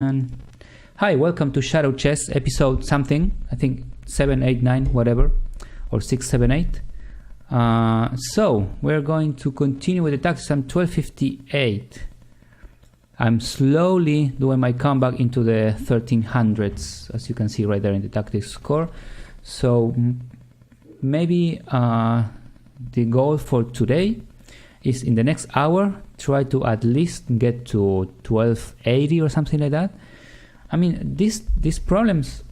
And hi, welcome to ShadowChess episode something, I think 7, 8, 9, whatever, or 6, 7, 8. So we're going to continue with the tactics. I'm 1258. I'm slowly doing my comeback into the 1300s, as you can see right there in the tactics score. So maybe the goal for today is in the next hour try to at least get to 1280 or something like that. I mean, these problems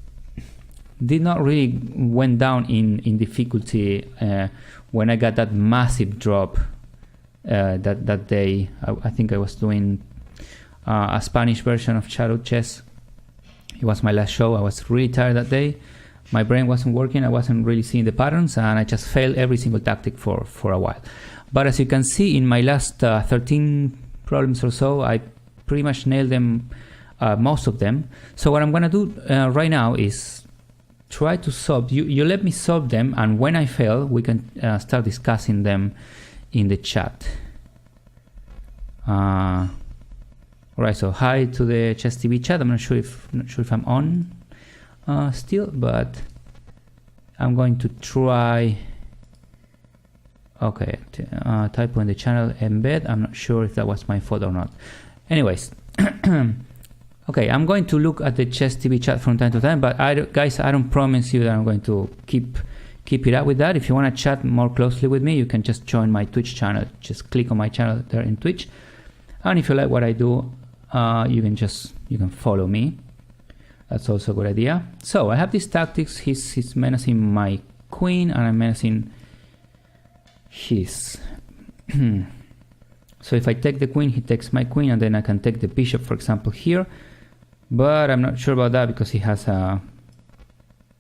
did not really went down in difficulty when I got that massive drop that day. I think I was doing a Spanish version of ShadowChess. It was my last show. I was really tired that day. My brain wasn't working. I wasn't really seeing the patterns, and I just failed every single tactic for a while. But as you can see, in my last 13 problems or so, I pretty much nailed them, most of them. So what I'm gonna do right now is try to solve. You let me solve them, and when I fail, we can start discussing them in the chat. Alright, so hi to the Chess TV chat. I'm not sure if I'm on still, but I'm going to try. Okay, typo in the channel embed. I'm not sure if that was my fault or not. Anyways, okay, I'm going to look at the Chess TV chat from time to time, but guys, I don't promise you that I'm going to keep it up with that. If you want to chat more closely with me, you can just join my Twitch channel. Just click on my channel there in Twitch, and if you like what I do, you can follow me. That's also a good idea. So I have these tactics. He's menacing my queen, and I'm menacing his. So if I take the queen, he takes my queen, and then I can take the bishop, for example, here. But I'm not sure about that because he has a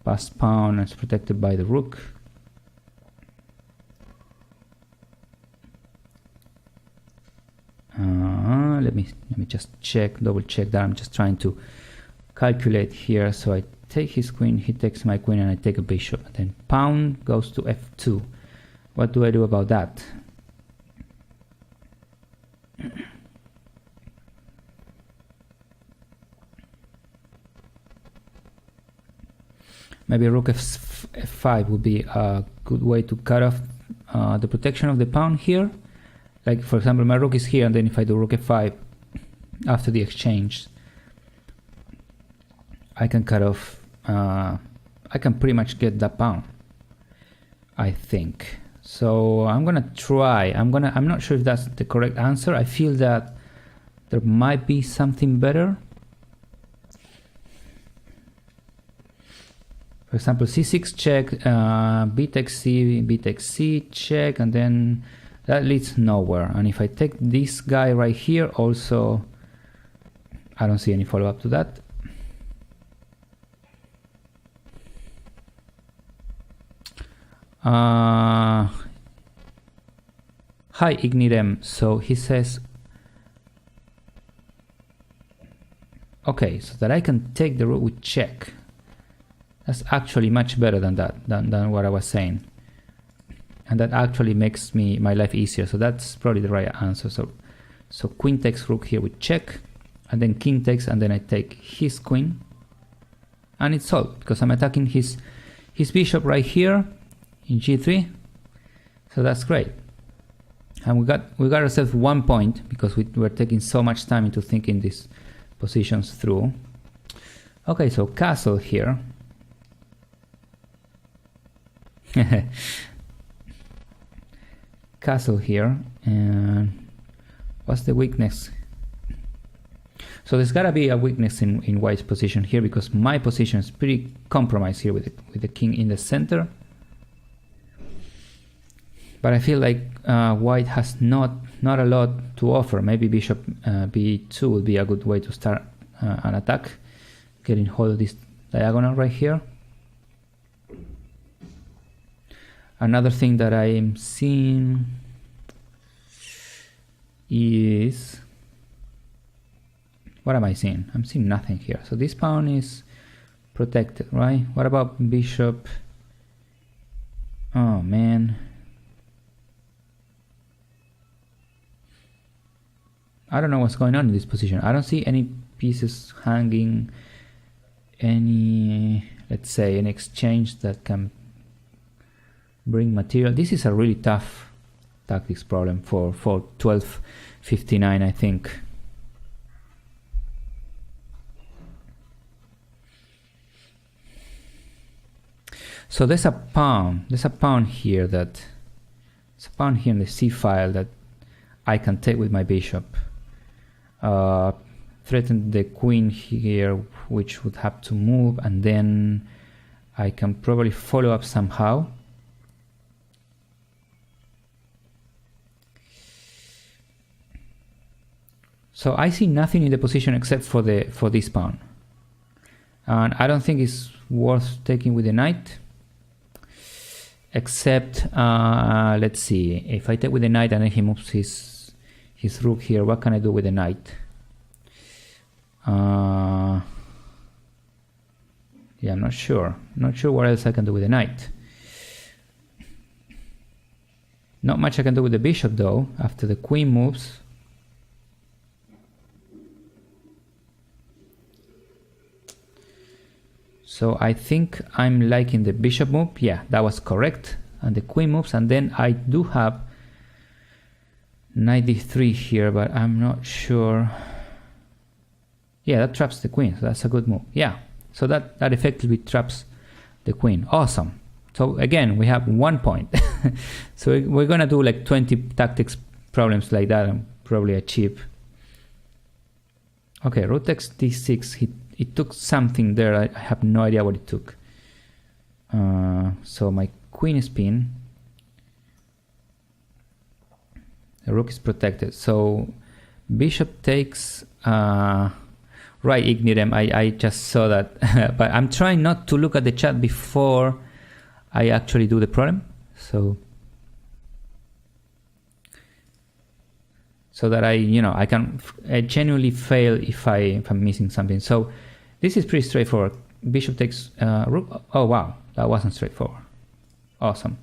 passed pawn and it's protected by the rook. Let me just double check that. I'm just trying to calculate here. So I take his queen, he takes my queen, and I take a bishop. And then pawn goes to f2. What do I do about that? Maybe rook f5 would be a good way to cut off the protection of the pawn here. Like, for example, my rook is here, and then if I do rook f5 after the exchange, I can cut off, I can pretty much get that pawn, I think. So I'm gonna try. I'm not sure if that's the correct answer. I feel that there might be something better. For example, c6 check, b takes c check, and then that leads nowhere. And if I take this guy right here, also, I don't see any follow-up to that. Hi Ignirem. So he says, okay, so that I can take the rook with check. That's actually much better than that, than what I was saying, and that actually makes my life easier. So that's probably the right answer. So queen takes rook here with check, and then king takes, and then I take his queen, and it's solved because I'm attacking his bishop right here in g3. So that's great, and we got ourselves 1 point because we were taking so much time into thinking these positions through. Okay, so castle here. Castle here, and what's the weakness? So there's gotta be a weakness in white's position here because my position is pretty compromised here with the king in the center. But I feel like white has not a lot to offer. Maybe bishop b2 would be a good way to start an attack, getting hold of this diagonal right here. Another thing that I am seeing is, what am I seeing? I'm seeing nothing here. So this pawn is protected, right? What about bishop? Oh man, I don't know what's going on in this position. I don't see any pieces hanging, any, let's say, an exchange that can bring material. This is a really tough tactics problem for 1259, I think. So there's a pawn here that, there's a pawn here in the c file that I can take with my bishop. Threaten the queen here, which would have to move, and then I can probably follow up somehow. So I see nothing in the position except for this pawn, and I don't think it's worth taking with the knight. Except, let's see, if I take with the knight and then he moves his rook here, what can I do with the knight? Yeah, I'm not sure. Not sure what else I can do with the knight. Not much I can do with the bishop though, after the queen moves. So I think I'm liking the bishop move. Yeah, that was correct. And the queen moves, and then I do have knight d3 here, but I'm not sure. Yeah, that traps the queen, so that's a good move. Yeah, so that effectively traps the queen. Awesome. So again, we have 1 point. So we're gonna do like 20 tactics problems like that and probably achieve. Okay, rook takes d6. It took something there. I have no idea what it took. So my queen is pinned. The rook is protected. So bishop takes. Right, Ignirem. I just saw that, but I'm trying not to look at the chat before I actually do the problem. So that I can genuinely fail if I'm missing something. So this is pretty straightforward. Bishop takes rook. Oh wow, that wasn't straightforward. Awesome.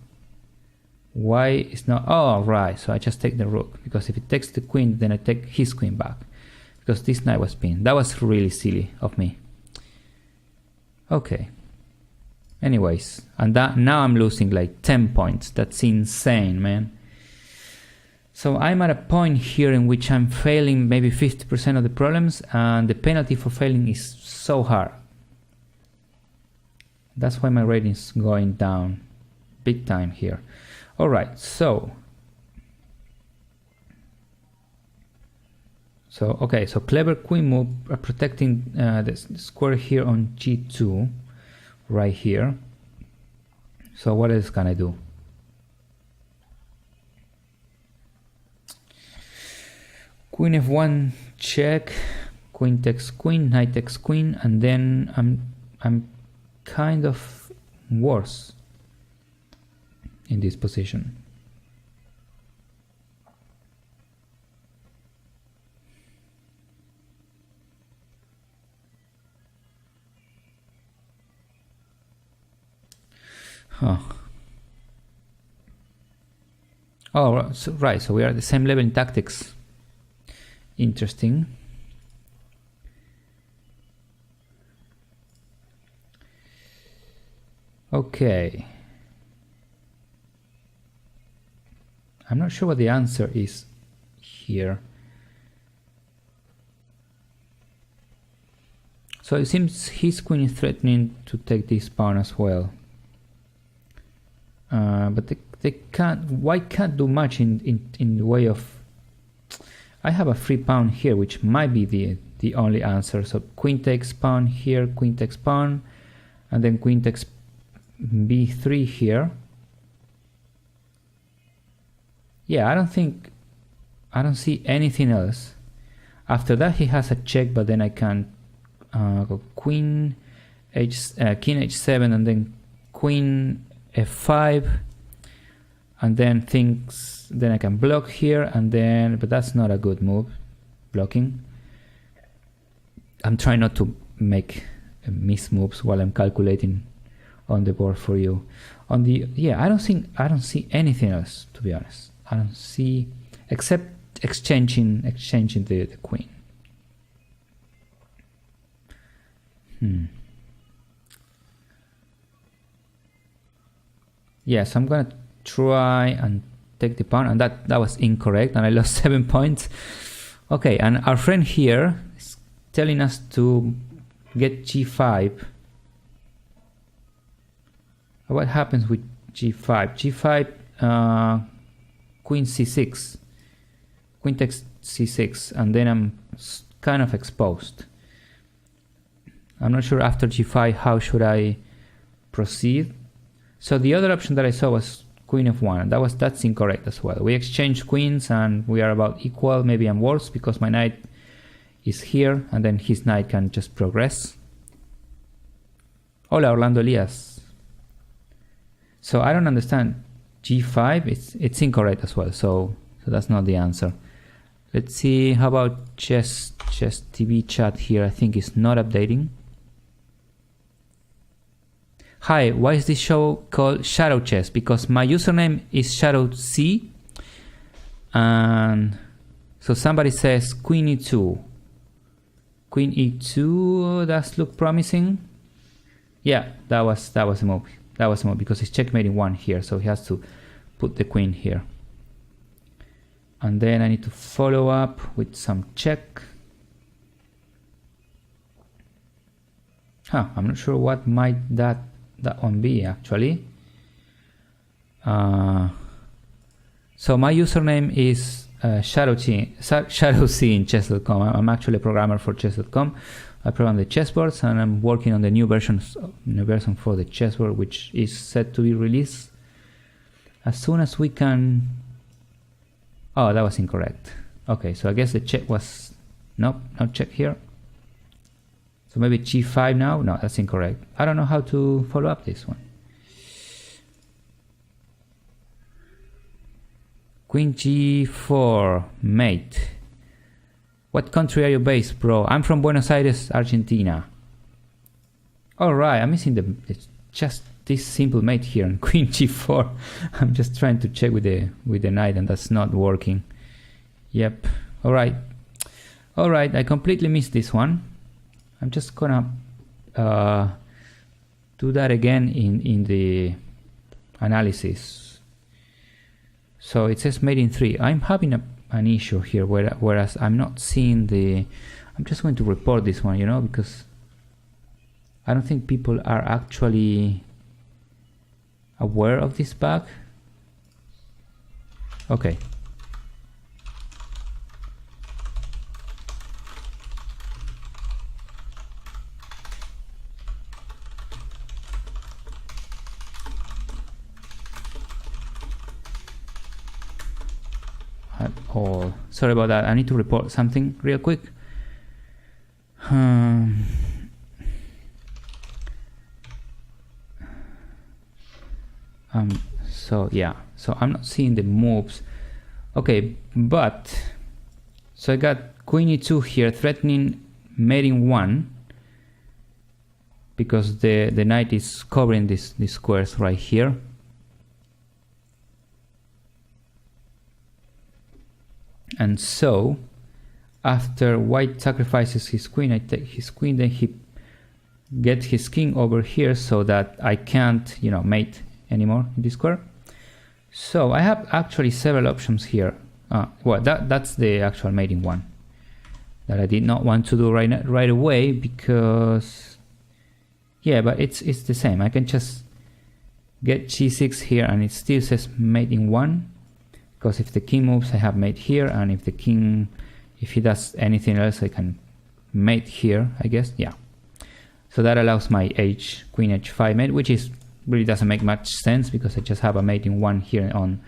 Why is not? Oh right, so I just take the rook, because if it takes the queen, then I take his queen back, because this knight was pinned. That was really silly of me. Okay. Anyways, and now I'm losing like 10 points. That's insane, man. So I'm at a point here in which I'm failing maybe 50% of the problems, and the penalty for failing is so hard. That's why my rating is going down big time here. All right, so okay, so clever queen move, protecting the square here on g2, right here. So what else can I do? Queen f1 check, queen takes queen, knight takes queen, and then I'm kind of worse in this position. Huh. Oh, so, right, so we are at the same level in tactics. Interesting. Okay. I'm not sure what the answer is here. So it seems his queen is threatening to take this pawn as well. But they can't. White can't do much in the way of. I have a free pawn here, which might be the only answer. So queen takes pawn here, queen takes pawn, and then queen takes b3 here. Yeah, I don't see anything else. After that he has a check, but then I can go king h7 and then queen f5, and then I can block here, and then, but that's not a good move, blocking. I'm trying not to make miss moves while I'm calculating on the board for you. On the, yeah, I don't see anything else, to be honest. I don't see, except exchanging the queen. Yes, I'm gonna try and take the pawn, and that was incorrect, and I lost 7 points. Okay, and our friend here is telling us to get g5. What happens with g5? g5, queen c6, queen takes c6, and then I'm kind of exposed. I'm not sure after g5 how should I proceed. So the other option that I saw was queen f1, and that's incorrect as well. We exchange queens and we are about equal. Maybe I'm worse because my knight is here and then his knight can just progress. Hola, Orlando Elias. So I don't understand g5. It's incorrect as well. So that's not the answer. Let's see. How about chess TV chat here? I think it's not updating. Hi, why is this show called ShadowChess? Because my username is ShadowC, and so somebody says queen e2. Queen e2 does look promising. Yeah, that was a move. That was a move because he's checkmating one here, so he has to put the queen here. And then I need to follow up with some check. I'm not sure what might that one be actually. So my username is ShadowC in chess.com. I'm actually a programmer for chess.com. I program the chessboards and I'm working on the new version for the chessboard, which is set to be released as soon as we can. Oh, that was incorrect. Okay, so I guess the check was nope, no check here. So maybe g5 now? No, that's incorrect. I don't know how to follow up this one. Queen g4, mate. What country are you based, bro? I'm from Buenos Aires, Argentina. Alright, I'm missing just this simple mate here on Queen g4. I'm just trying to check with the knight and that's not working. Yep. Alright. Alright, I completely missed this one. I'm just gonna do that again in the analysis. So it says mate in 3. I'm having an issue here whereas I'm not seeing the... I'm just going to report this one, you know, because I don't think people are actually aware of this bug. Okay. Oh, sorry about that. I need to report something real quick. So yeah, so I'm not seeing the moves. Okay, but so I got queen e2 here threatening mating 1 because the knight is covering these squares right here. And so after white sacrifices his queen, I take his queen, then he gets his king over here so that I can't, you know, mate anymore in this square. So I have actually several options here. Well, that's the actual mating one that I did not want to do right away because, yeah, but it's the same. I can just get g6 here and it still says mating 1. Because if the king moves, I have mate here, and if the king, if he does anything else, I can mate here, I guess. Yeah. So that allows my queen h5 mate, which really doesn't make much sense because I just have a mating 1 here on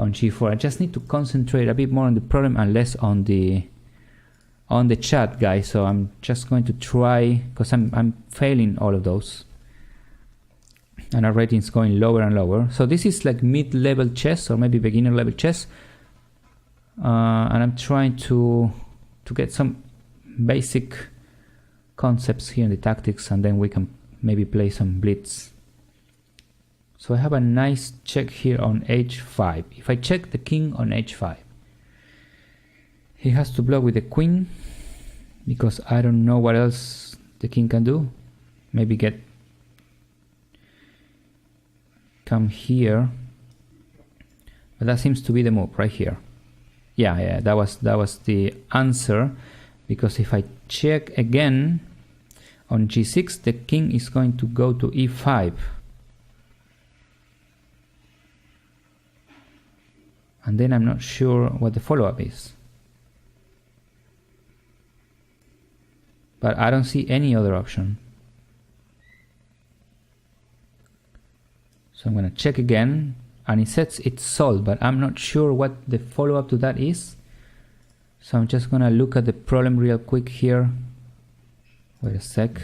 g4. I just need to concentrate a bit more on the problem and less on the chat, guys. So I'm just going to try, because I'm failing all of those. And our rating is going lower and lower. So this is like mid-level chess or maybe beginner level chess. And I'm trying to get some basic concepts here in the tactics, and then we can maybe play some blitz. So I have a nice check here on h5. If I check the king on h5, he has to block with the queen because I don't know what else the king can do. maybe come here, but that seems to be the move right here. Yeah, that was the answer, because if I check again on g6, the king is going to go to e5, and then I'm not sure what the follow-up is. But I don't see any other option. So I'm going to check again, and it says it's solved, but I'm not sure what the follow-up to that is. So I'm just going to look at the problem real quick here. Wait a sec.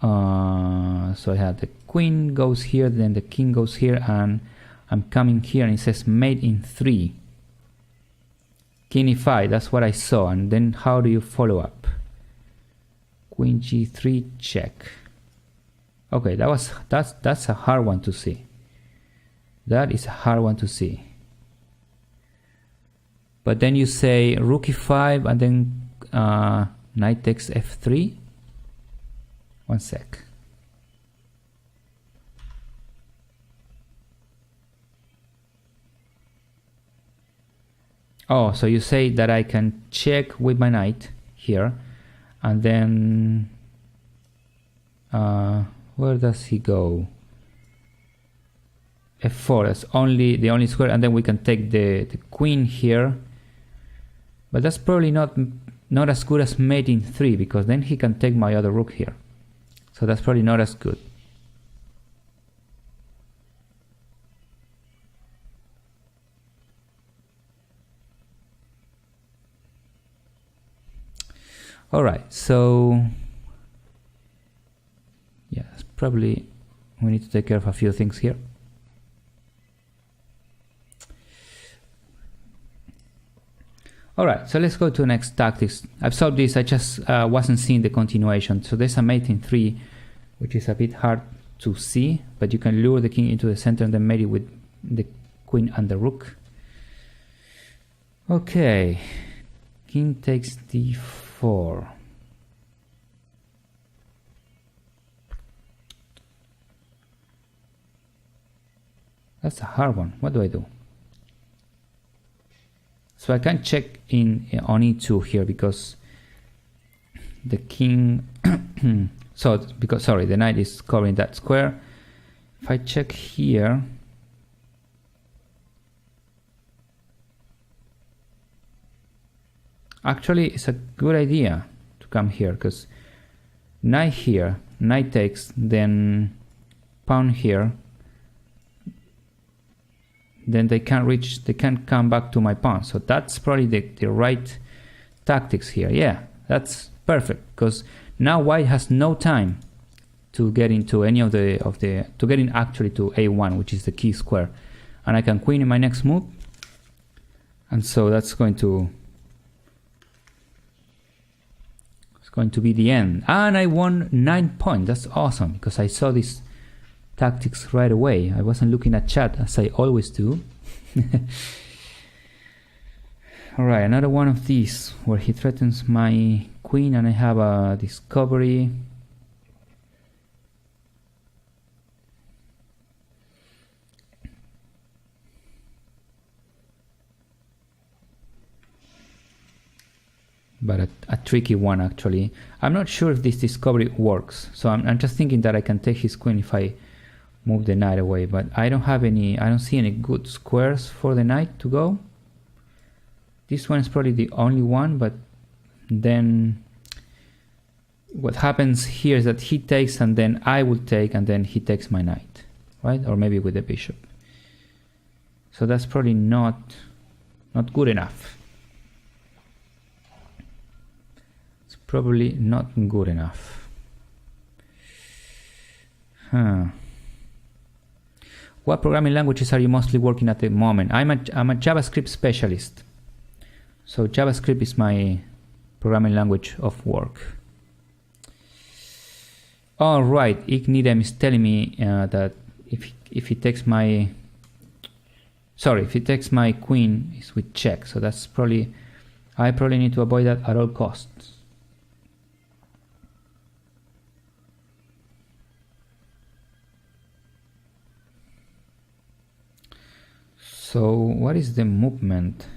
So I have the queen goes here, then the king goes here, and I'm coming here and it says mate in 3. King e5, that's what I saw. And then how do you follow up? Queen g3 check. Okay, that's a hard one to see. That is a hard one to see. But then you say rook e5 and then knight takes f3. One sec. Oh, so you say that I can check with my knight here, and then where does he go? f4, that's the only square, and then we can take the queen here, but that's probably not as good as mate in 3, because then he can take my other rook here, so that's probably not as good. Alright, so yeah, that's probably, we need to take care of a few things here. Alright, so let's go to the next tactics. I've solved this, I just wasn't seeing the continuation. So there's a mate in 3, which is a bit hard to see, but you can lure the king into the center and then mate it with the queen and the rook. Okay, king takes d4. That's a hard one. What do I do? So I can't check on e2 here because the king the knight is covering that square. If I check here, actually it's a good idea to come here, because knight here, knight takes, then pawn here, then they can't come back to my pawn. So that's probably the right tactics here. Yeah, that's perfect, because now white has no time to get into any of to get in actually to a1, which is the key square, and I can queen in my next move, and so that's going to be the end. And I won 9 points. That's awesome, because I saw this tactics right away. I wasn't looking at chat as I always do. Alright, another one of these where he threatens my queen and I have a discovery. But a tricky one actually. I'm not sure if this discovery works, so I'm just thinking that I can take his queen if I move the knight away, but I don't see any good squares for the knight to go. This one is probably the only one, but then what happens here is that he takes and then I will take and then he takes my knight, right? Or maybe with the bishop. So that's probably not good enough. It's probably not good enough. What programming languages are you mostly working at the moment? I'm a JavaScript specialist. So JavaScript is my programming language of work. All right, Ignidem is telling me that if he takes my queen, it's with check. So that's probably, I probably need to avoid that at all costs. So what is the movement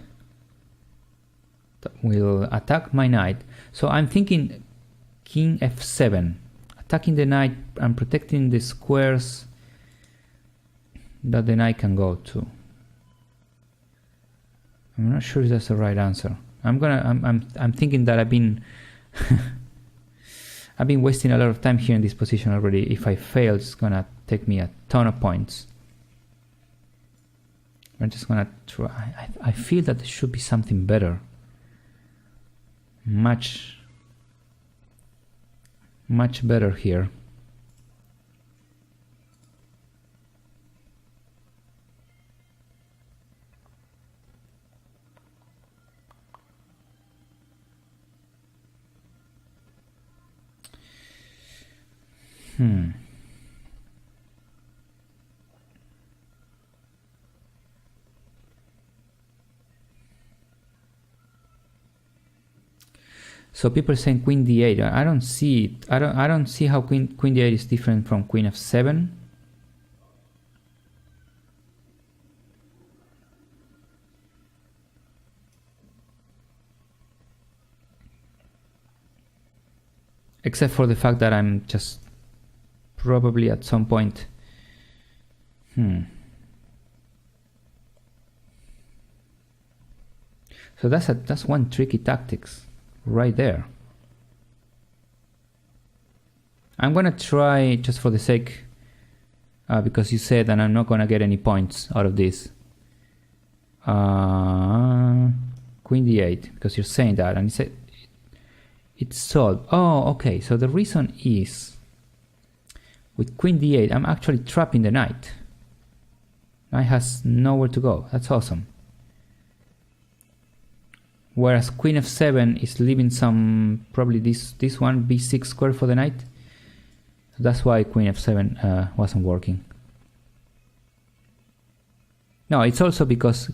that will attack my knight? So I'm thinking king f7, attacking the knight and protecting the squares that the knight can go to. I'm not sure if that's the right answer. I'm thinking that I've been I've been wasting a lot of time here in this position already. If I fail, it's gonna take me a ton of points. I'm just gonna try. I feel that there should be something better. Much better here. So people are saying queen d8. I don't see it. I don't see how queen d8 is different from queen f7. Except for the fact that I'm just probably at some point. So that's one tricky tactics right there. I'm gonna try, just for the sake, because you said that I'm not gonna get any points out of this. Queen d8, because you're saying that, and you said it's solved. Oh, okay. So the reason is, with queen d8, I'm actually trapping the knight. Knight has nowhere to go. That's awesome. Whereas queen f7 is leaving some, probably this one, b6 square for the knight. So that's why queen f7 wasn't working. No, it's also because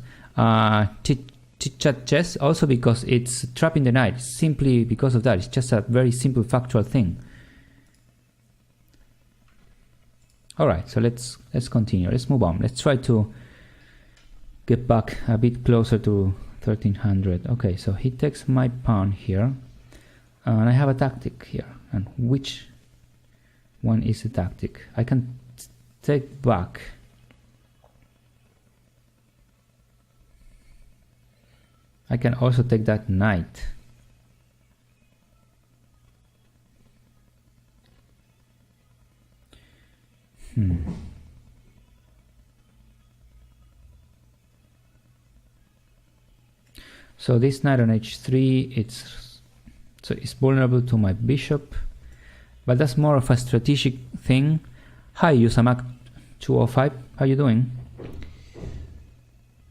chess, also because it's trapping the knight. Simply because of that. It's just a very simple factual thing. Alright, so let's continue. Let's move on. Let's try to get back a bit closer to 1300. Okay, so he takes my pawn here. And I have a tactic here. And which one is the tactic? I can take back. I can also take that knight. So this knight on h3, it's vulnerable to my bishop, but that's more of a strategic thing. Hi, Yusamak 205, how you doing?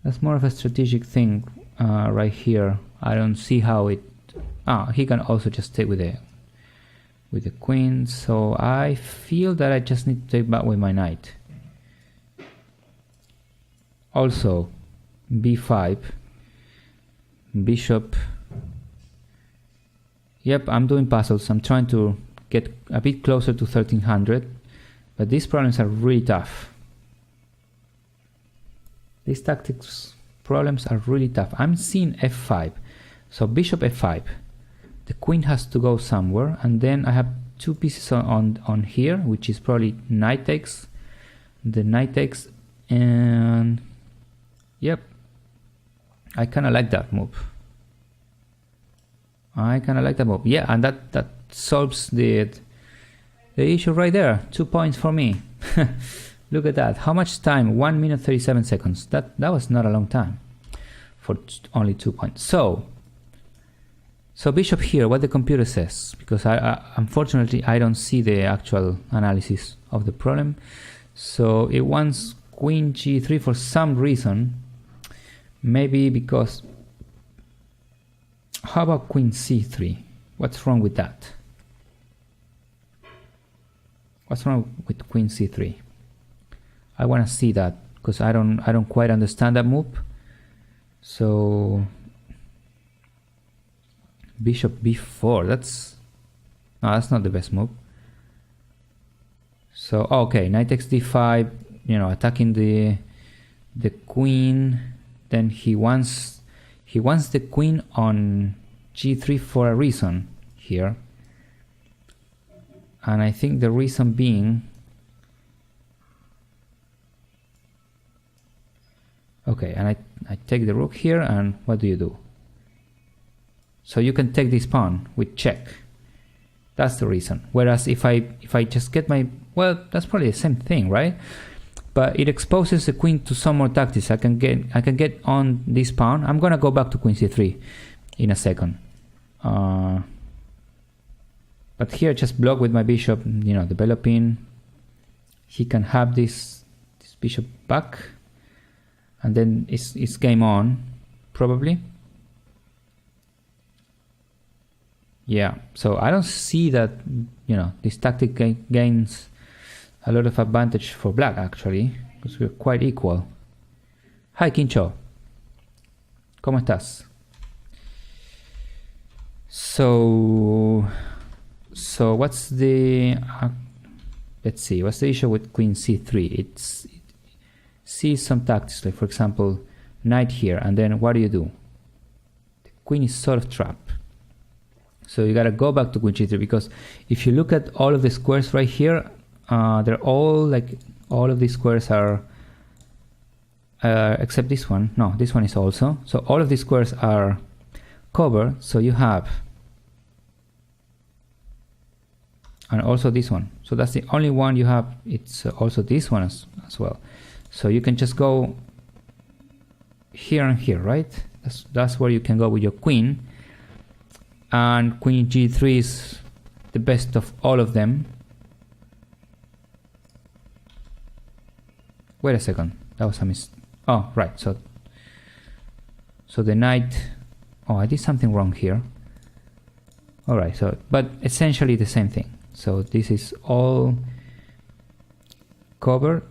That's more of a strategic thing right here. I don't see how it. He can also just stay with the queen. So I feel that I just need to take back with my knight. Also, b5. Bishop. Yep, I'm doing puzzles. I'm trying to get a bit closer to 1300, but these problems are really tough. These tactics problems are really tough. I'm seeing f5, so bishop f5. The queen has to go somewhere, and then I have two pieces on here, which is probably knight takes. The knight takes, and yep. I kind of like that move. Yeah, and that solves the issue right there. 2 points for me. Look at that. How much time? 1 minute 37 seconds. That was not a long time for only 2 points. So bishop here, what the computer says, because I unfortunately I don't see the actual analysis of the problem. So it wants queen g3 for some reason. Maybe because, how about queen c3? What's wrong with that? What's wrong with queen c3? I want to see that, because I don't quite understand that move. So bishop b4, that's not the best move. So okay, knight takes d5, attacking the the queen, then he wants the queen on g3 for a reason here. And I think the reason being, okay, and I take the rook here, and what do you do? So you can take this pawn with check. That's the reason. Whereas if I just get my, well, that's probably the same thing, right? But it exposes the queen to some more tactics. I can get on this pawn. I'm gonna go back to queen c3 in a second. But here just block with my bishop, you know, developing. He can have this bishop back, and then it's game on, probably. Yeah, so I don't see that, you know, this tactic gains a lot of advantage for black, actually, because we're quite equal. Hi, Quincho. ¿Cómo estás? So what's the... let's see, what's the issue with queen c3? It sees some tactics, like, for example, knight here, and then what do? The queen is sort of trapped. So you gotta go back to queen g3, because if you look at all of the squares right here, they're all like, all of these squares are, except this one. No, this one is also. So all of these squares are covered. So you have, and also this one. So that's the only one you have. It's also this one as well. So you can just go here and here, right? That's where you can go with your queen. And queen g3 is the best of all of them. Wait a second, that was a mistake. Oh, right, so the knight, oh, I did something wrong here. All right, so, but essentially the same thing. So this is all covered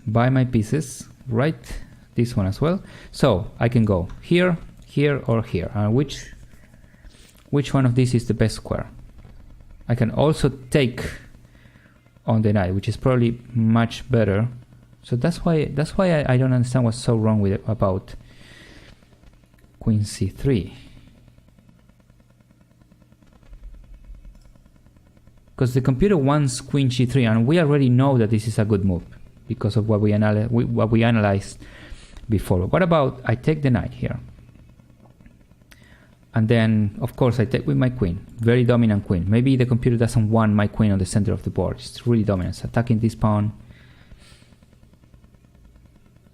by my pieces, right? This one as well. So I can go here, here, or here. And which one of these is the best square? I can also take on the knight, which is probably much better. So that's why I don't understand what's so wrong with it about queen c3. Because the computer wants queen g3, and we already know that this is a good move because of what we analyzed before. What about I take the knight here? And then, of course, I take with my queen. Very dominant queen. Maybe the computer doesn't want my queen on the center of the board. It's really dominant. It's attacking this pawn.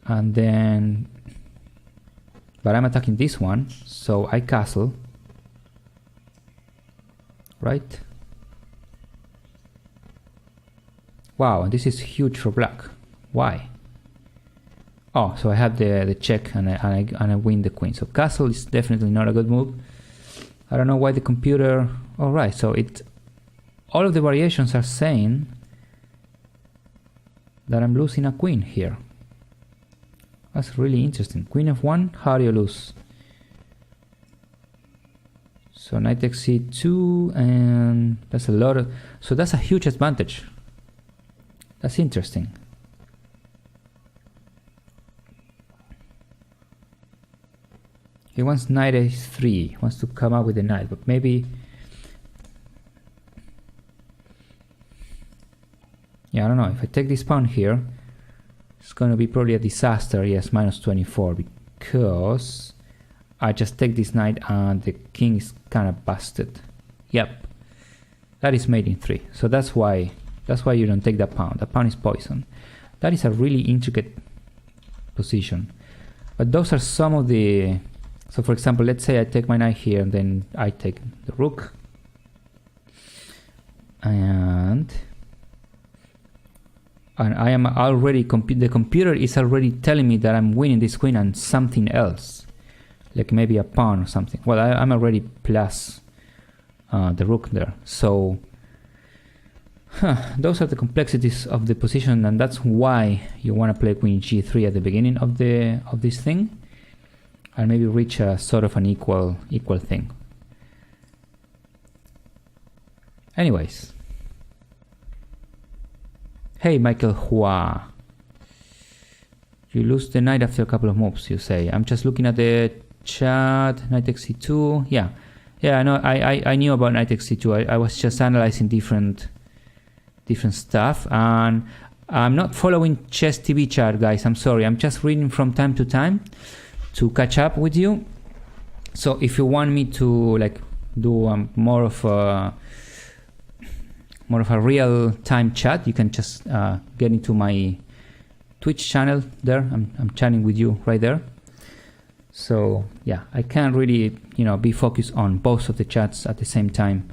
And then, but I'm attacking this one, so I castle. Right? Wow, this is huge for black. Why? Oh, so I have the check, and I win the queen. So castle is definitely not a good move. I don't know why the computer... Alright, so all of the variations are saying that I'm losing a queen here. That's really interesting. Queen f1, how do you lose? So knight takes c2, and that's a lot of... So that's a huge advantage. That's interesting. He wants knight a3, he wants to come up with a knight, but maybe... Yeah, I don't know, if I take this pawn here, it's gonna be probably a disaster. Yes, minus 24, because I just take this knight and the king is kind of busted. Yep, that is mate in 3, so that's why you don't take that pawn. That pawn is poison. That is a really intricate position. But those are some of the... So for example, let's say I take my knight here, and then I take the rook. And I am already... the computer is already telling me that I'm winning this queen and something else. Like maybe a pawn or something. Well, I'm already plus the rook there. So... those are the complexities of the position, and that's why you want to play queen g3 at the beginning of this thing, and maybe reach a sort of an equal thing. Anyways, hey Michael Hua, You lose the knight after a couple of moves, you say. I'm just looking at the chat. Knight takes c2. Yeah. Yeah, I know. I knew about knight takes c2. I was just analyzing different stuff, and I'm not following Chess TV chat, guys. I'm sorry. I'm just reading from time to time to catch up with you. So if you want me to like do more of a real time chat, you can just get into my Twitch channel there. I'm chatting with you right there. So yeah, I can't really be focused on both of the chats at the same time.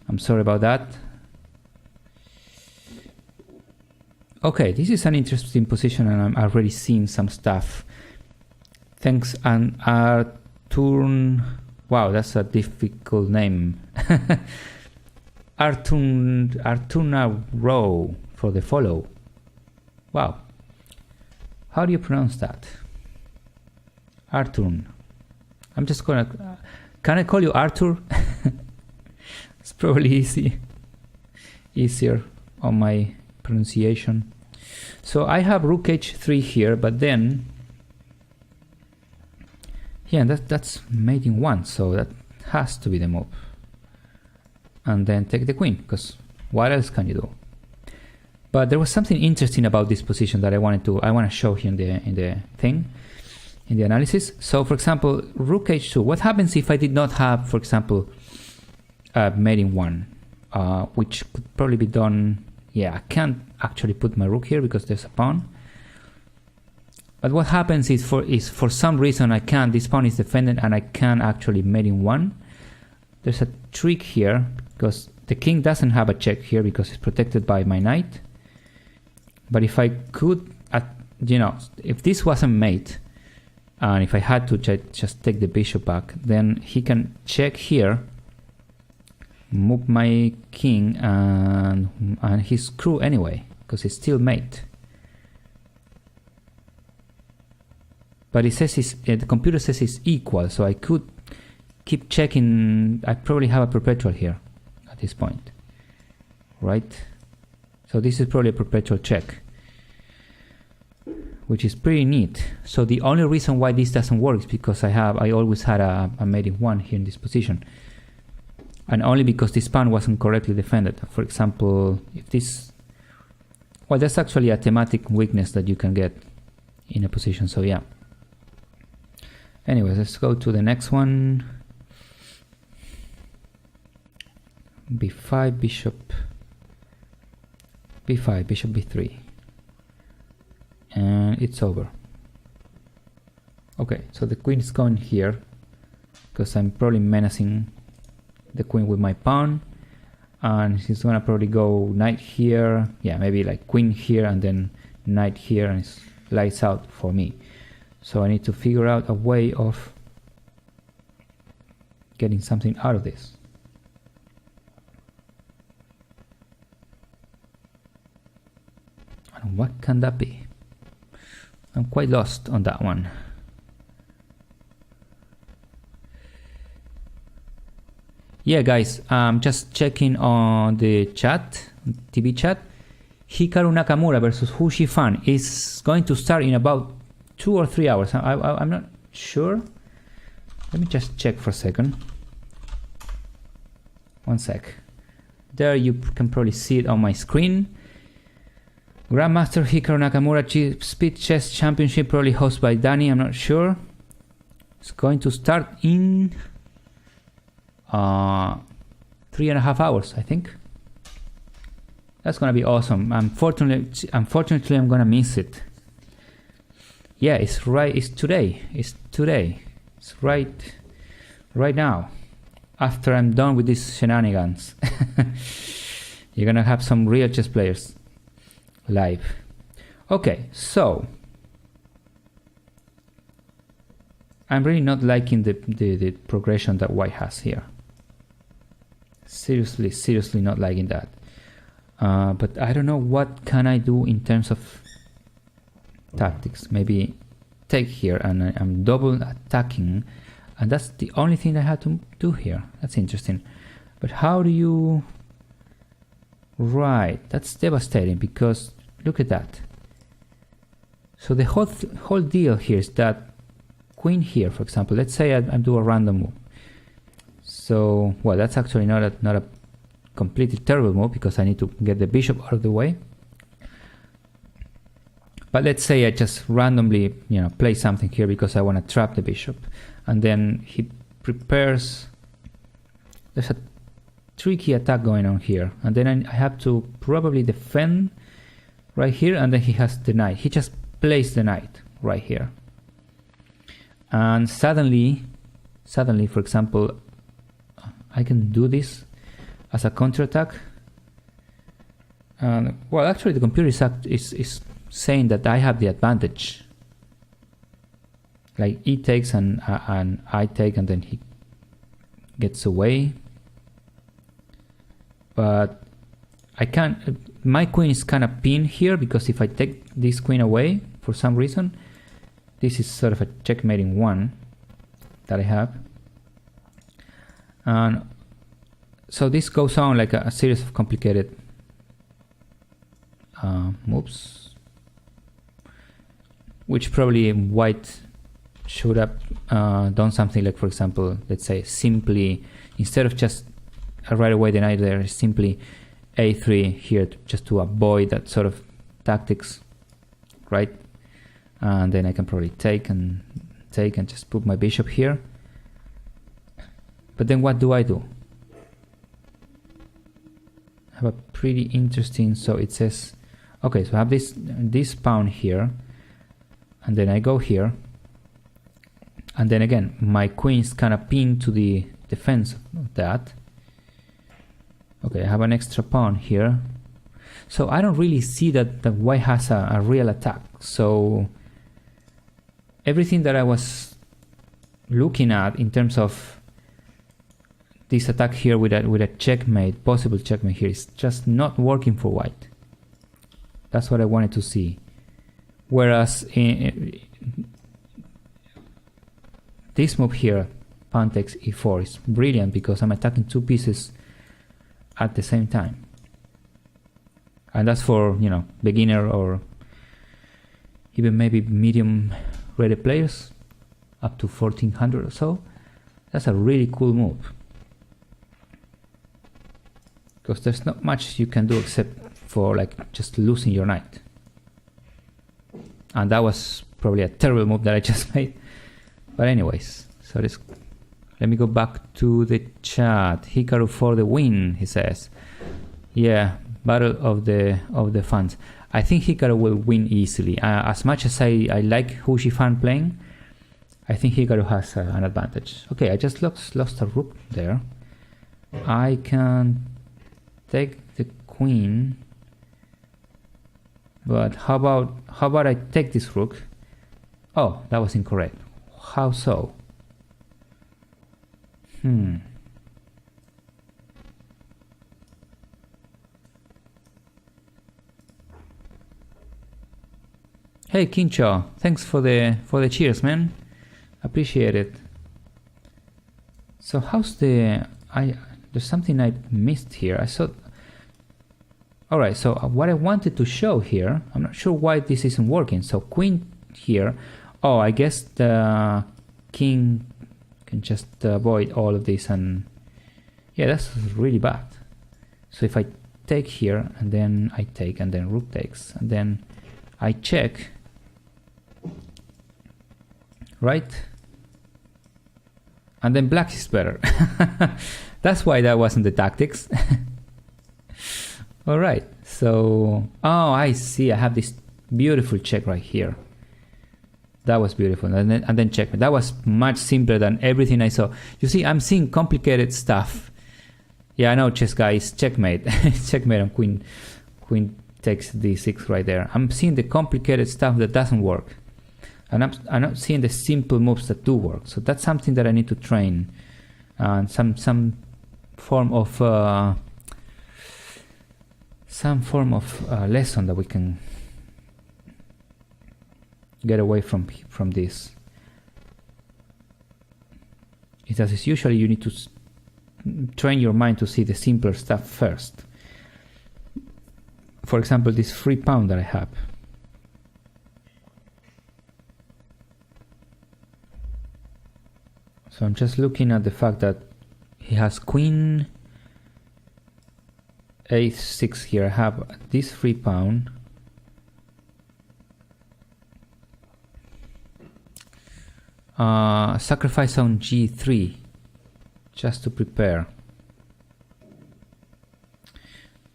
I'm sorry about that. Okay, this is an interesting position, and I'm already seeing some stuff. Thanks, and Arturn. Wow, that's a difficult name. Arturna Row for the follow. Wow. How do you pronounce that? Arturn. I'm just gonna... Can I call you Arthur? It's probably easier on my pronunciation. So I have rook h3 here, but then... Yeah, that's mating 1, so that has to be the move. And then take the queen, because what else can you do? But there was something interesting about this position that I want to show here in the analysis. So for example, rook h2. What happens if I did not have, for example, mating 1, which could probably be done. Yeah, I can't actually put my rook here because there's a pawn. But what happens is for some reason this pawn is defended and I can't actually mating 1. There's a trick here because the king doesn't have a check here because it's protected by my knight. But if I could, if this wasn't mate, and if I had to just take the bishop back, then he can check here, move my king, and he's screwed anyway because it's still mate. But it says the computer says it's equal, so I could keep checking. I probably have a perpetual here at this point, right? So this is probably a perpetual check, which is pretty neat. So the only reason why this doesn't work is because I always had a mating 1 here in this position, and only because this pawn wasn't correctly defended. For example, if this, well, that's actually a thematic weakness that you can get in a position. So yeah. Anyways, let's go to the next one. b5, bishop b5, bishop b3, and it's over. Okay, so the queen is going here because I'm probably menacing the queen with my pawn, and he's gonna probably go knight here. Yeah, maybe like queen here and then knight here, and it's lights out for me. So I need to figure out a way of getting something out of this. And what can that be? I'm quite lost on that one. Yeah, guys, just checking on the chat, TV chat. Hikaru Nakamura versus Hu Shifan is going to start in about 2 or 3 hours. I'm not sure. Let me just check for a second. One sec. There you can probably see it on my screen. Grandmaster Hikaru Nakamura Speed Chess Championship, probably hosted by Danny, I'm not sure. It's going to start in 3.5 hours, I think. That's gonna be awesome. Unfortunately, I'm gonna miss it. Yeah, it's right. It's today. It's right now. After I'm done with these shenanigans, you're gonna have some real chess players live. Okay, so I'm really not liking the progression that White has here. Seriously not liking that. But I don't know what can I do in terms of tactics. Maybe take here and I'm double attacking, and that's the only thing I have to do here. That's interesting. But how do you... Right, that's devastating because look at that. So the whole deal here is that queen here, for example, let's say I do a random move. So, well, that's actually not a completely terrible move because I need to get the bishop out of the way. But let's say I just randomly, play something here because I want to trap the bishop. And then he prepares... There's a tricky attack going on here. And then I have to probably defend right here. And then he has the knight. He just plays the knight right here. And suddenly, for example, I can do this as a counterattack. And well, actually, the computer is saying that I have the advantage. Like he takes and I take, and then he gets away. But I can't. My queen is kind of pinned here because if I take this queen away for some reason, this is sort of a checkmating one that I have. And so this goes on like a series of complicated moves, which probably white should have done something like, for example, let's say simply, instead of just right away the knight there, simply a3 here just to avoid that sort of tactics, right? And then I can probably take and just put my bishop here. But then what do? I have a pretty interesting, so it says, okay, so I have this pawn here, and then I go here, and then again my queen is kind of pinned to the defense of that. Okay, I have an extra pawn here, so I don't really see that the white has a real attack. So everything that I was looking at in terms of this attack here with a checkmate, possible checkmate here, is just not working for white. That's what I wanted to see. Whereas this move here, pawn takes e4, is brilliant because I'm attacking two pieces at the same time. And that's for, beginner or even maybe medium rated players up to 1400 or so. That's a really cool move. Because there's not much you can do except for like just losing your knight. And that was probably a terrible move that I just made. But anyways, so let me go back to the chat. Hikaru for the win, he says. Yeah, battle of the fans. I think Hikaru will win easily. As much as I like Hushi fan playing, I think Hikaru has an advantage. Okay, I just lost a rook there. I can take the queen, but how about I take this rook? Oh, that was incorrect. How so? Hey Kincho, thanks for the cheers, man. Appreciate it. So how's there's something I missed here. I saw. Alright, so what I wanted to show here, I'm not sure why this isn't working. So queen here. Oh, I guess the king can just avoid all of this, and yeah, that's really bad. So if I take here, and then I take, and then rook takes, and then I check, right? And then black is better. That's why that wasn't the tactics. All right, so, oh, I see. I have this beautiful check right here. That was beautiful, and then checkmate. That was much simpler than everything I saw. You see, I'm seeing complicated stuff. Yeah, I know, chess guys, checkmate. Checkmate on queen takes d6 right there. I'm seeing the complicated stuff that doesn't work. And I'm not seeing the simple moves that do work. So that's something that I need to train. And some form of lesson that we can get away from this. It is usually you need to train your mind to see the simpler stuff first. For example, this free pawn that I have. So I'm just looking at the fact that he has queen a6 here. I have this free pawn. Sacrifice on g3 just to prepare.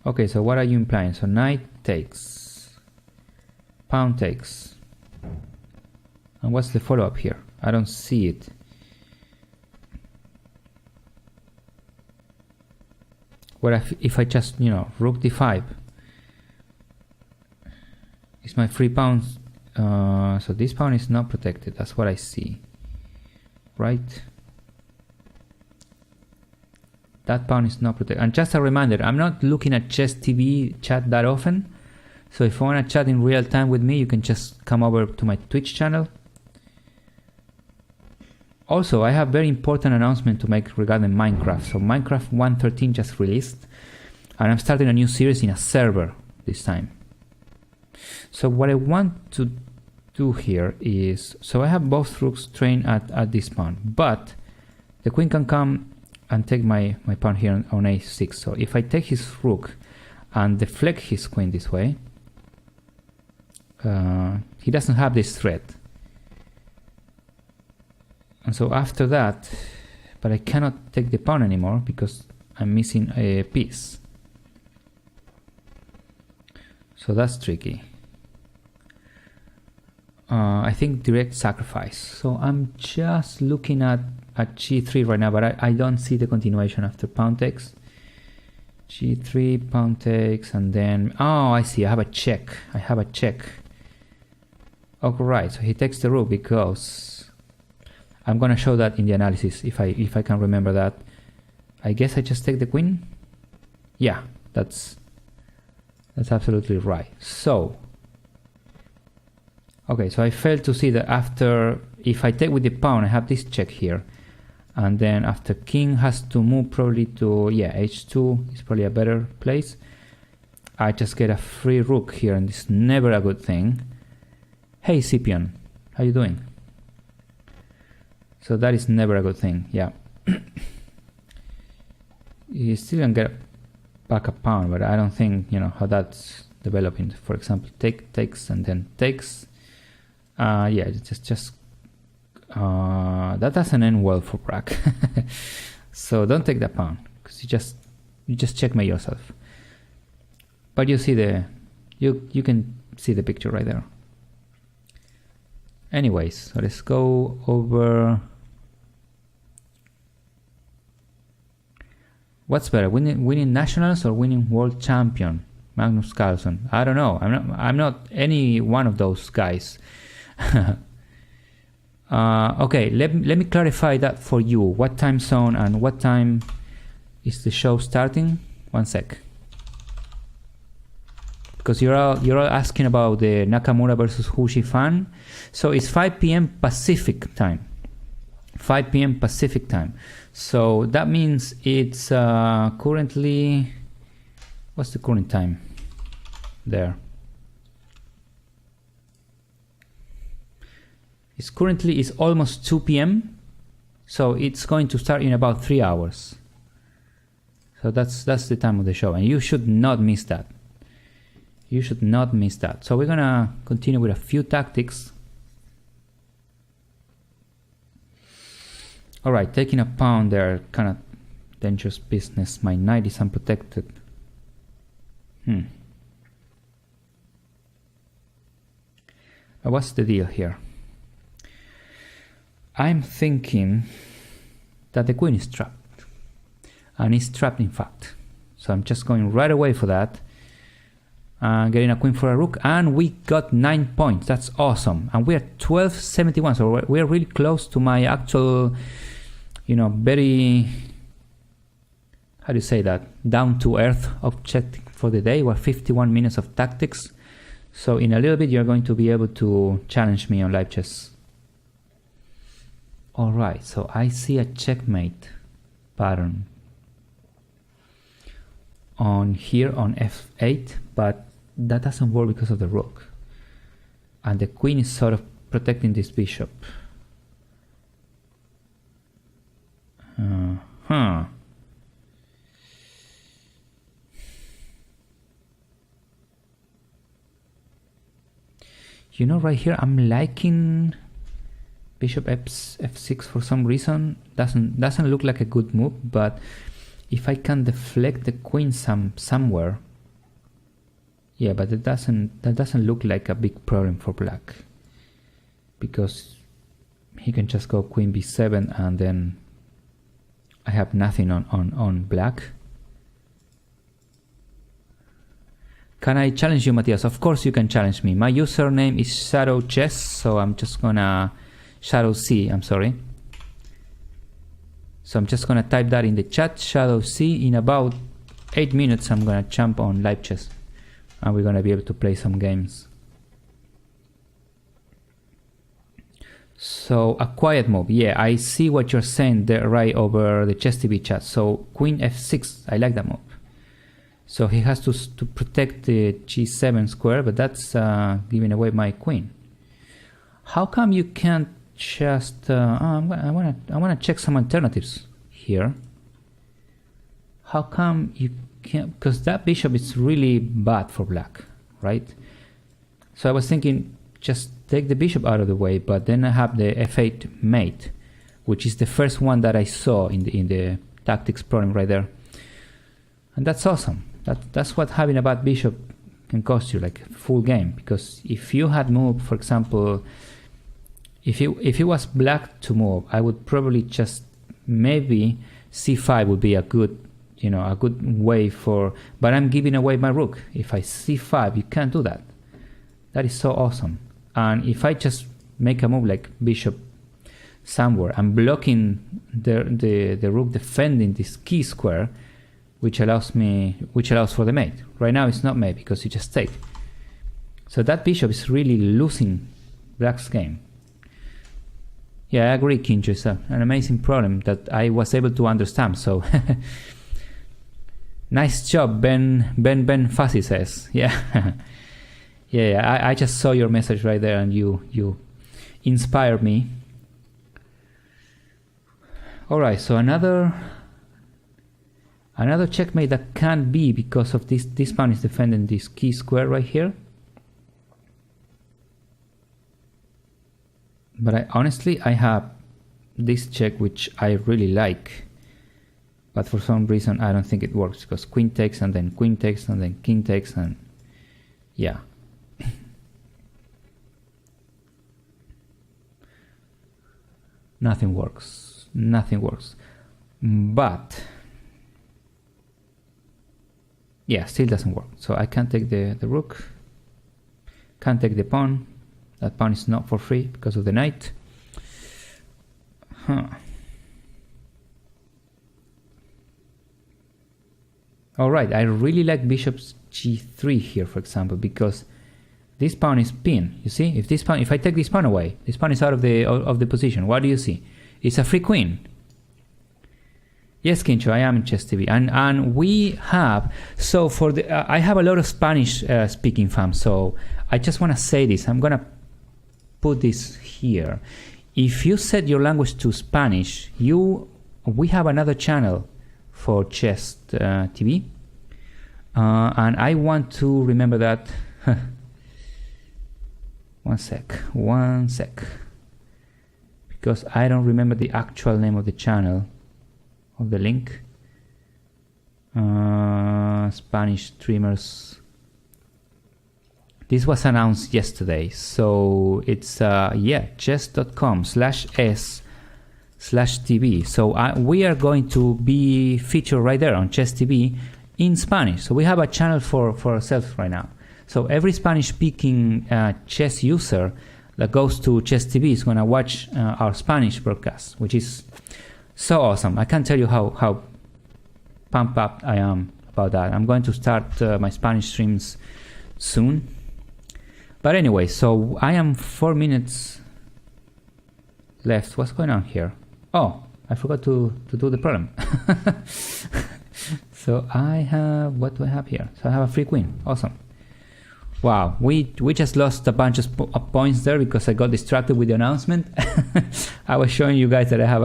Okay, so what are you implying? So knight takes, pawn takes, and what's the follow-up here? I don't see it. What if I just, you know, rook d5? Is my free pawn? So this pawn is not protected. That's what I see, right? That pawn is not protected. And just a reminder, I'm not looking at Chess TV chat that often. So if you want to chat in real time with me, you can just come over to my Twitch channel. Also, I have very important announcement to make regarding Minecraft. So Minecraft 1.13 just released, and I'm starting a new series in a server this time. So what I want to do here is, so I have both rooks trained at this pawn, but the queen can come and take my pawn here on a6. So if I take his rook and deflect his queen this way, he doesn't have this threat. And so after that, but I cannot take the pawn anymore because I'm missing a piece. So that's tricky. I think direct sacrifice. So I'm just looking at g3 right now, but I don't see the continuation after pawn takes. g3, pawn takes, and then, oh, I see, I have a check. I have a check. Okay, right, so he takes the rook because I'm gonna show that in the analysis if I can remember that. I guess I just take the queen. Yeah, that's absolutely right. So okay, so I failed to see that after, if I take with the pawn, I have this check here, and then after king has to move probably to, yeah, h2 is probably a better place. I just get a free rook here, and it's never a good thing. Hey Scipion, how you doing? So that is never a good thing, yeah. You still can get back a pawn, but I don't think, you know, how that's developing. For example, takes and then takes. Yeah, just that doesn't end well for Brack. So don't take that pawn because you just checkmate yourself. But you see you can see the picture right there. Anyways, so let's go over. What's better, winning nationals or winning world champion? Magnus Carlsen. I don't know. I'm not any one of those guys. Okay, let me clarify that for you. What time zone and what time is the show starting? One sec. Because you're all asking about the Nakamura versus Hushi fan. So it's 5 p.m. Pacific time. 5 p.m. Pacific time. So that means it's currently, what's the current time there? It's currently almost 2 p.m. So it's going to start in about 3 hours. So that's the time of the show, and you should not miss that. You should not miss that. So we're gonna continue with a few tactics. All right, taking a pawn there, kind of dangerous business. My knight is unprotected. What's the deal here? I'm thinking that the queen is trapped, and is trapped in fact. So I'm just going right away for that. Getting a queen for a rook, and we got 9 points. That's awesome. And we're 1271, so we're really close to my actual, you know, very, how do you say that, down to earth objective for the day. We're 51 minutes of tactics. So in a little bit you're going to be able to challenge me on live chess. Alright, so I see a checkmate pattern on here on f8, but that doesn't work because of the rook, and the queen is sort of protecting this bishop. Huh. You know, right here I'm liking bishop f6 for some reason. Doesn't look like a good move, but if I can deflect the queen somewhere, yeah, but that doesn't look like a big problem for black, because he can just go queen b7 and then I have nothing on black. Can I challenge you, Matthias? Of course you can challenge me. My username is ShadowChess, so I'm just gonna ShadowC, I'm sorry. So I'm just gonna type that in the chat, ShadowC. In about 8 minutes I'm gonna jump on live chess and we're gonna be able to play some games. So a quiet move, yeah, I see what you're saying there right over the Chess TV chat. So queen f6, I like that move. So he has to protect the g7 square, but that's giving away my queen. How come you can't just? I wanna check some alternatives here. How come you can't? Because that bishop is really bad for black, right? So I was thinking just take the bishop out of the way, but then I have the f8 mate, which is the first one that I saw in the tactics problem right there, and that's awesome. That's what having a bad bishop can cost you, like a full game. Because if you had moved, for example, if it was black to move, I would probably just maybe c5 would be a good, you know, a good way for. But I'm giving away my rook. If I c5, you can't do that. That is so awesome. And if I just make a move like bishop somewhere, I'm blocking the rook defending this key square, which allows for the mate. Right now it's not mate because you just take. So that bishop is really losing black's game. Yeah, I agree, Kinjo. It's an amazing problem that I was able to understand. So nice job, Ben Fuzzy says. Yeah. Yeah, I just saw your message right there and you inspired me. Alright, so another checkmate that can't be because of this pawn is defending this key square right here. But honestly I have this check which I really like, but for some reason I don't think it works, because queen takes and then queen takes and then king takes, and yeah. Nothing works. But yeah, still doesn't work. So I can't take the rook, can't take the pawn. That pawn is not for free because of the knight. Alright, I really like bishop g3 here, for example, because this pawn is pinned. You see, if I take this pawn away, this pawn is out of the position. What do you see? It's a free queen. Yes, Kincho, I am in Chess TV, and we have, so for the I have a lot of Spanish speaking fans, so I just want to say this. I'm gonna put this here. If you set your language to Spanish, we have another channel for Chess TV, and I want to remember that. One sec, because I don't remember the actual name of the channel, of the link. Spanish streamers. This was announced yesterday, so it's yeah, chess.com/s/TV. So we are going to be featured right there on Chess TV in Spanish. So we have a channel for ourselves right now. So every Spanish-speaking chess user that goes to Chess TV is going to watch our Spanish broadcast, which is so awesome. I can't tell you how pumped up I am about that. I'm going to start my Spanish streams soon. But anyway, so I am 4 minutes left. What's going on here? Oh, I forgot to do the problem. So I have, what do I have here? So I have a free queen. Awesome. Wow, we just lost a bunch of points there because I got distracted with the announcement. I was showing you guys that I have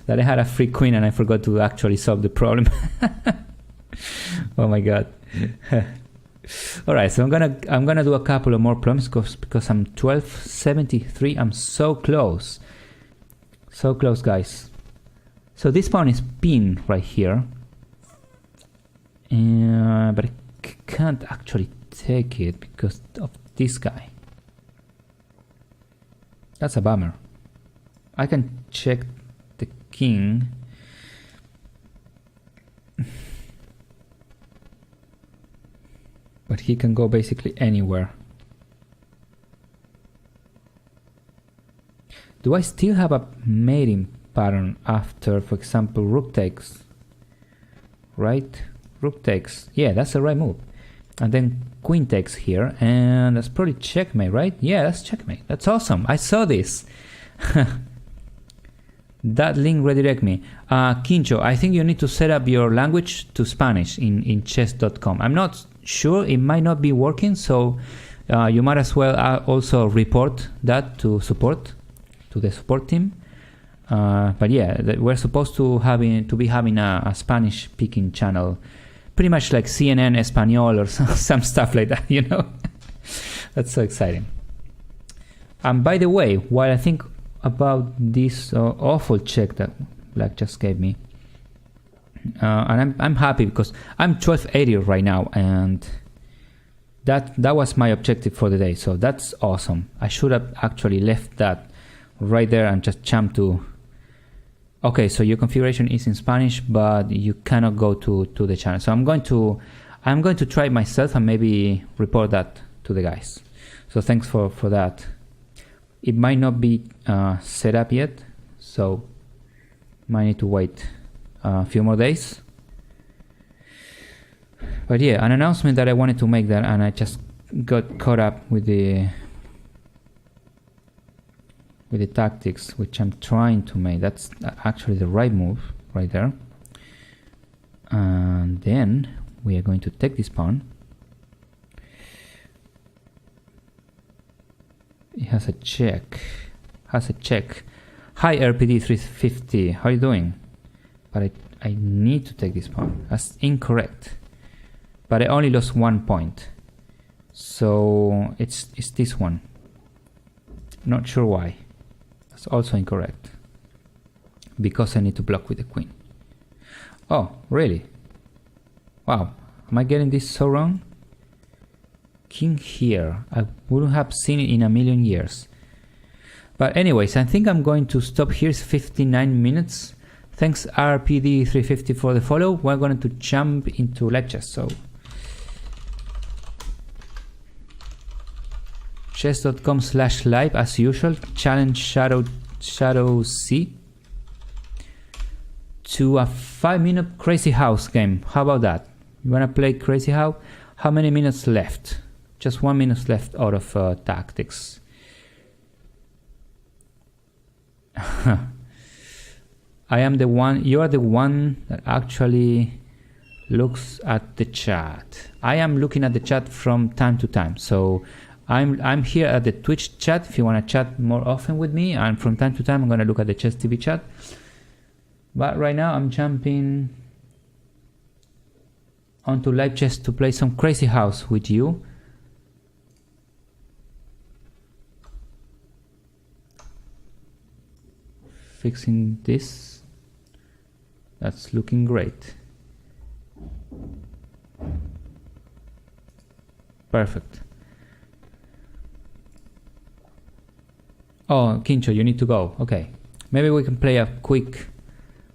that I had a free queen and I forgot to actually solve the problem. Oh my god. All right, so I'm gonna do a couple of more problems because I'm 1273. I'm so close, guys. So this pawn is pinned right here, but I can't actually take it because of this guy. That's a bummer. I can check the king. But he can go basically anywhere. Do I still have a mating pattern after, for example, rook takes? Right? Rook takes. Yeah, that's the right move. And then queen takes here, and that's probably checkmate, right? Yeah, that's checkmate. That's awesome. I saw this. That link redirect me. Quincho, I think you need to set up your language to Spanish in chess.com. I'm not sure, it might not be working, so you might as well also report that to the support team. But yeah, we're supposed to be having a Spanish speaking channel, pretty much like CNN Espanol or some stuff like that, you know. That's so exciting. And by the way, while I think about this awful check that Black just gave me, and I'm happy because I'm 1280 right now, and that was my objective for the day, so that's awesome. I should have actually left that right there and just jumped to, okay, so your configuration is in Spanish but you cannot go to the channel, so I'm going to try it myself and maybe report that to the guys. So thanks for that. It might not be set up yet, so might need to wait a few more days. But yeah, an announcement that I wanted to make that, and I just got caught up with the tactics which I'm trying to make. That's actually the right move right there. And then we are going to take this pawn. It has a check. Hi RPD 350, how are you doing? But I need to take this pawn. That's incorrect. But I only lost 1 point. So it's this one. Not sure why. That's also incorrect. Because I need to block with the queen. Oh, really? Wow. Am I getting this so wrong? King here. I wouldn't have seen it in a million years. But anyways, I think I'm going to stop here. It's 59 minutes. Thanks RPD350 for the follow. We're going to jump into live chess. So chess.com/live as usual. Challenge Shadow C to a 5-minute crazy house game. How about that? You wanna play crazy house? How many minutes left? Just 1 minute left out of tactics. I am the one, you are the one that actually looks at the chat. I am looking at the chat from time to time. So I'm here at the Twitch chat if you want to chat more often with me, and from time to time I'm going to look at the Chess TV chat. But right now I'm jumping onto live chess to play some crazy house with you. Fixing this. That's looking great. Perfect. Oh, Quincho, you need to go. Okay. Maybe we can play a quick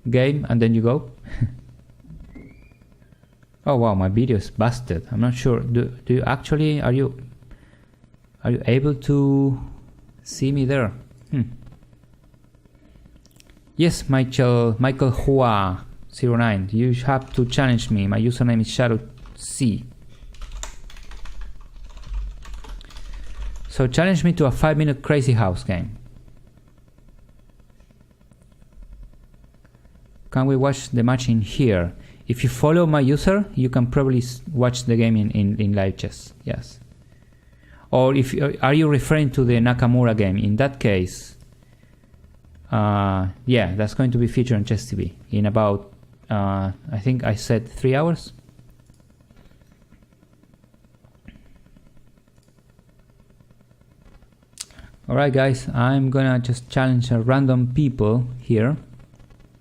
game and then you go. Oh wow, my video is busted. I'm not sure. Do you actually, are you able to see me there? Yes, Michael Hua 09. You have to challenge me. My username is ShadowC. So challenge me to a 5-minute crazy house game. Can we watch the match in here? If you follow my user, you can probably watch the game in live chess. Yes. Or if are you referring to the Nakamura game? In that case, yeah, that's going to be featured on Chess TV in about, I think I said 3 hours. Alright guys, I'm gonna just challenge a random people here.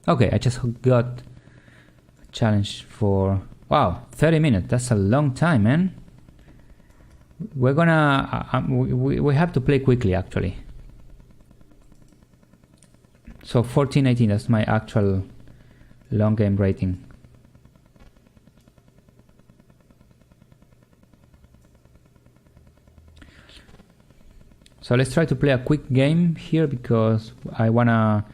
Okay, I just got a challenge for, wow, 30 minutes. That's a long time, man. We're gonna, we have to play quickly actually. So 14-18, that's my actual long game rating. So let's try to play a quick game here because I wanna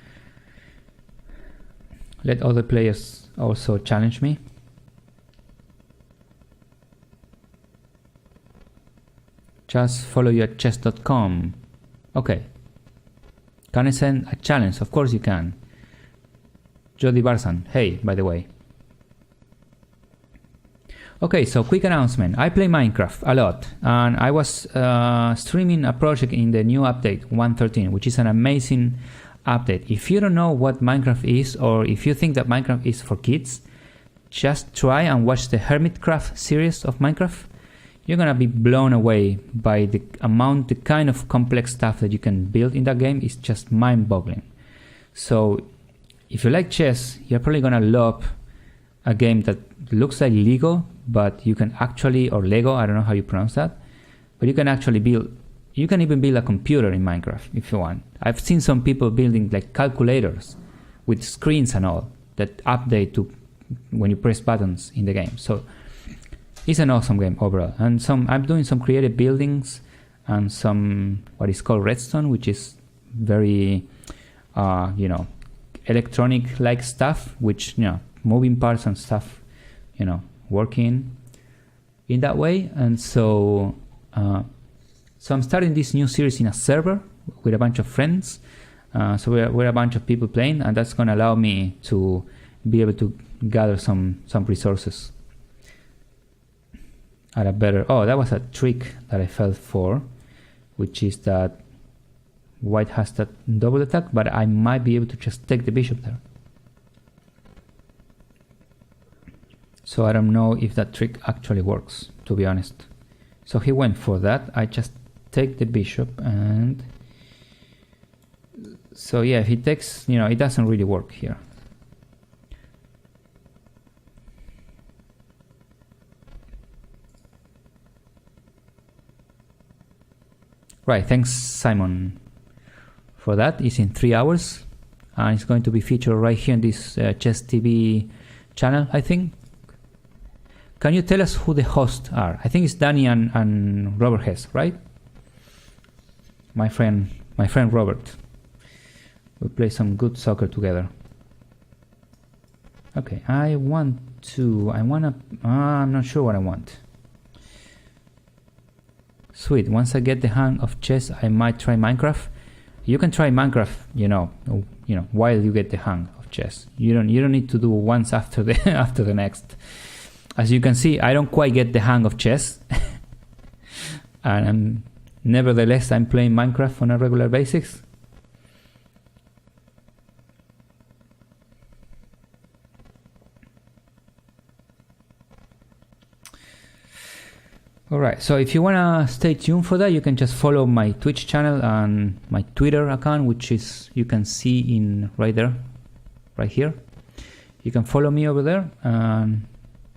let other players also challenge me. Just follow you at chess.com. Okay. Can I send a challenge? Of course you can. Jody Barsan. Hey, by the way. Okay, so quick announcement. I play Minecraft a lot, and I was streaming a project in the new update 1.13, which is an amazing update. If you don't know what Minecraft is, or if you think that Minecraft is for kids, just try and watch the Hermitcraft series of Minecraft. You're gonna be blown away by the amount, the kind of complex stuff that you can build in that game is just mind-boggling. So if you like chess, you're probably gonna love a game that looks like Lego, but you can actually, or Lego, I don't know how you pronounce that, but you can actually build, you can even build a computer in Minecraft if you want. I've seen some people building like calculators with screens and all that update to when you press buttons in the game. So it's an awesome game overall. And I'm doing some creative buildings and some what is called redstone, which is very, you know, electronic-like stuff, which, you know, moving parts and stuff, you know, working in that way. And so I'm starting this new series in a server with a bunch of friends. So we're a bunch of people playing, and that's going to allow me to be able to gather some resources at a better... Oh, that was a trick that I fell for, which is that white has that double attack, but I might be able to just take the bishop there. So I don't know if that trick actually works, to be honest. So he went for that. I just take the bishop, and so yeah, if he takes, you know, it doesn't really work here. Right, thanks Simon for that. It's in 3 hours, and it's going to be featured right here in this Chess TV channel, I think. Can you tell us who the hosts are? I think it's Danny and Robert Hess, right? My friend Robert. We play some good soccer together. Okay, I'm not sure what I want. Sweet, once I get the hang of chess, I might try Minecraft. You can try Minecraft, you know, while you get the hang of chess. You don't need to do once after the next. As you can see, I don't quite get the hang of chess. And nevertheless, I'm playing Minecraft on a regular basis. Alright, so if you wanna stay tuned for that, you can just follow my Twitch channel and my Twitter account, which is, you can see in right there, right here. You can follow me over there, and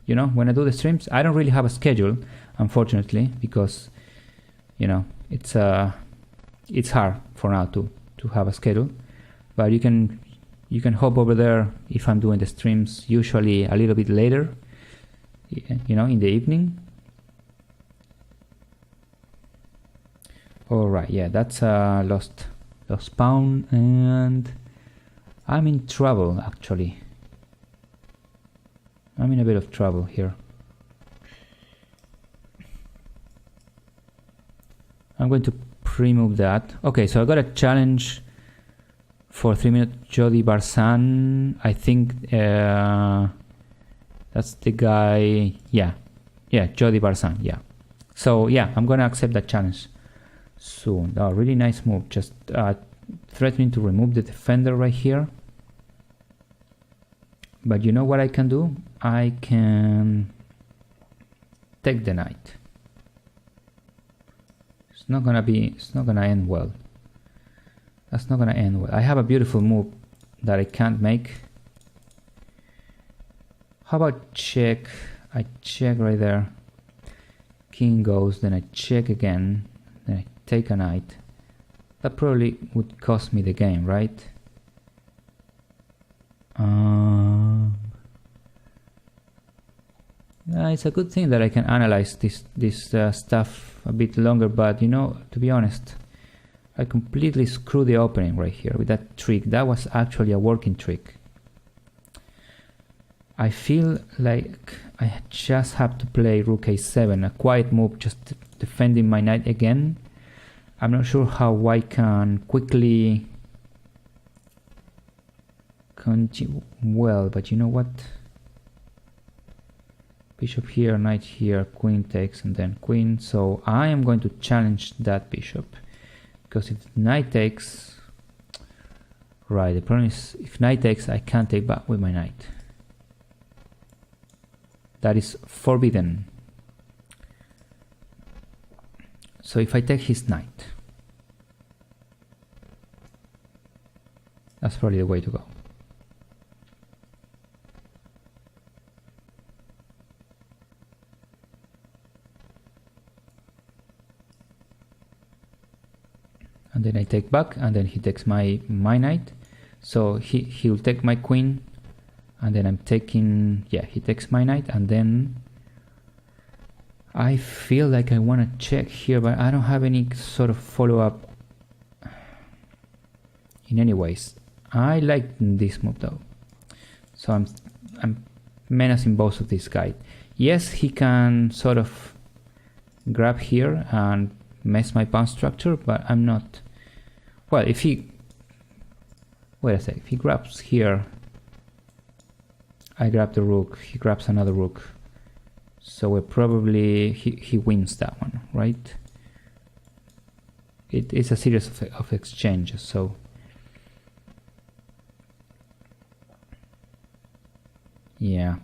you know, when I do the streams, I don't really have a schedule, unfortunately, because, you know, it's hard for now to have a schedule. But you can hop over there if I'm doing the streams, usually a little bit later, you know, in the evening. Alright, yeah, that's a lost pawn, and I'm in trouble actually. I'm in a bit of trouble here. I'm going to pre-move that. Okay, so I got a challenge for 3 minutes. Jody Barsan, I think that's the guy. Yeah, Jody Barsan. Yeah. So yeah, I'm gonna accept that challenge soon. Oh, really nice move. Just threatening to remove the defender right here. But you know what I can do? I can take the knight. It's not gonna end well. That's not gonna end well. I have a beautiful move that I can't make. How about check? I check right there. King goes, then I check again, then I take a knight. That probably would cost me the game, right? It's a good thing that I can analyze this stuff a bit longer, but you know, to be honest, I completely screwed the opening right here with that trick. That was actually a working trick. I feel like I just have to play rook a7, a quiet move, just defending my knight again. I'm not sure how I can quickly continue well, but you know what? Bishop here, knight here, queen takes, and then queen. So I am going to challenge that bishop, because if knight takes, right, the problem is if knight takes, I can't take back with my knight. That is forbidden. So if I take his knight, that's probably the way to go. And then I take back, and then he takes my knight. So he will take my queen, and then I'm taking, yeah, he takes my knight, and then I feel like I want to check here, but I don't have any sort of follow-up in any ways. I like this move though, so I'm menacing both of these guys. Yes, he can sort of grab here and mess my pawn structure, but I'm not. Well, if he, wait a sec, if he grabs here, I grab the rook, he grabs another rook, so we're probably, he wins that one, right? It is a series of exchanges, so yeah,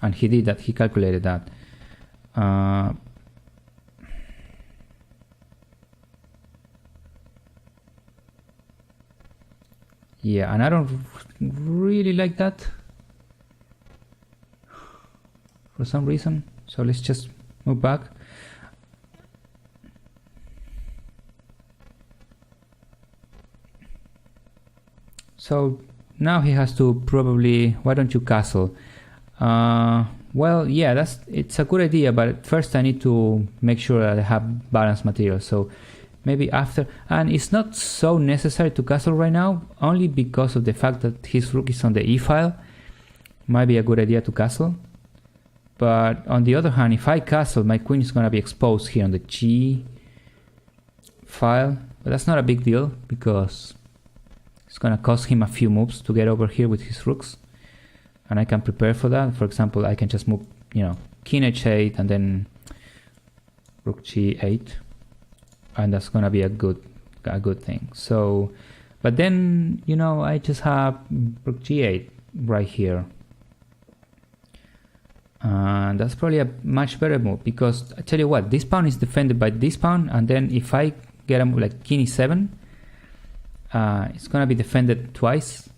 and he did that, he calculated that. Yeah, and I don't really like that for some reason, so let's just move back. So now he has to probably, why don't you castle? Well, yeah, it's a good idea, but first I need to make sure that I have balanced material, so maybe after. And it's not so necessary to castle right now, only because of the fact that his rook is on the e file. Might be a good idea to castle, but on the other hand, if I castle, my queen is going to be exposed here on the g file, but that's not a big deal because it's going to cost him a few moves to get over here with his rooks, and I can prepare for that. For example, I can just move, you know, king h8 and then rook g8, and that's going to be a good thing. So, but then, you know, I just have rook g8 right here, and that's probably a much better move, because I tell you what, this pawn is defended by this pawn, and then if I get a move like king e7, it's gonna be defended twice,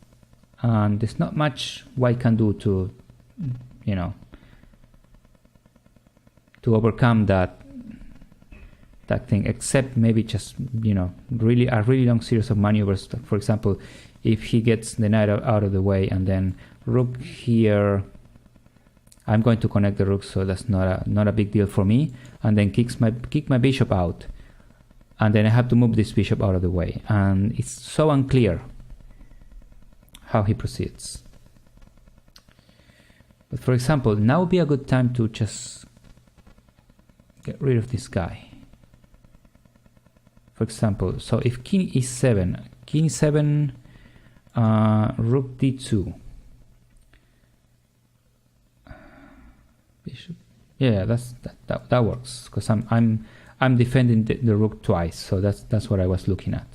and there's not much white can do to, you know, to overcome that thing, except maybe just, you know, a really long series of maneuvers. For example, if he gets the knight out of the way, and then rook here, I'm going to connect the rook, so that's not a big deal for me, and then kick my bishop out, and then I have to move this bishop out of the way, and it's so unclear how he proceeds. But for example, now would be a good time to just get rid of this guy. For example, so if king e7, rook d2, bishop, yeah, that works, because I'm defending the rook twice, so that's what I was looking at.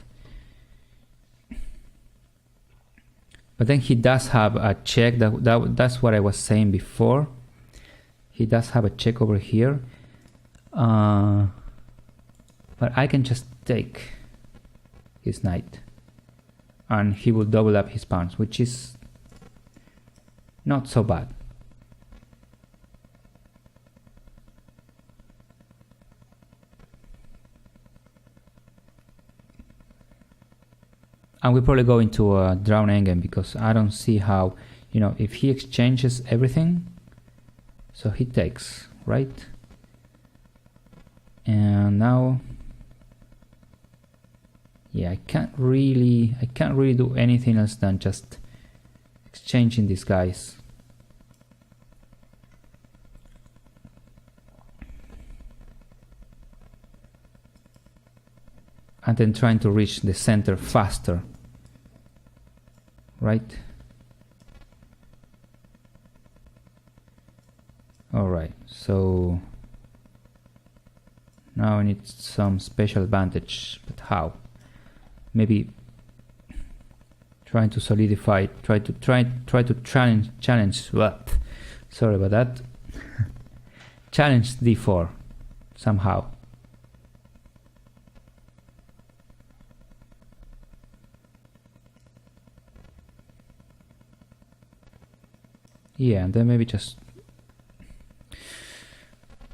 But then he does have a check. That's what I was saying before. He does have a check over here. But I can just take his knight. And he will double up his pawns, which is not so bad. And we probably go into a drawn endgame because I don't see how, you know, if he exchanges everything, so he takes, right? And now, yeah, I can't really do anything else than just exchanging these guys. And then trying to reach the center faster, right? All right, so now I need some special advantage, but how? Maybe trying to solidify, try to challenge what? Sorry about that. Challenge d4 somehow. Yeah, and then maybe just,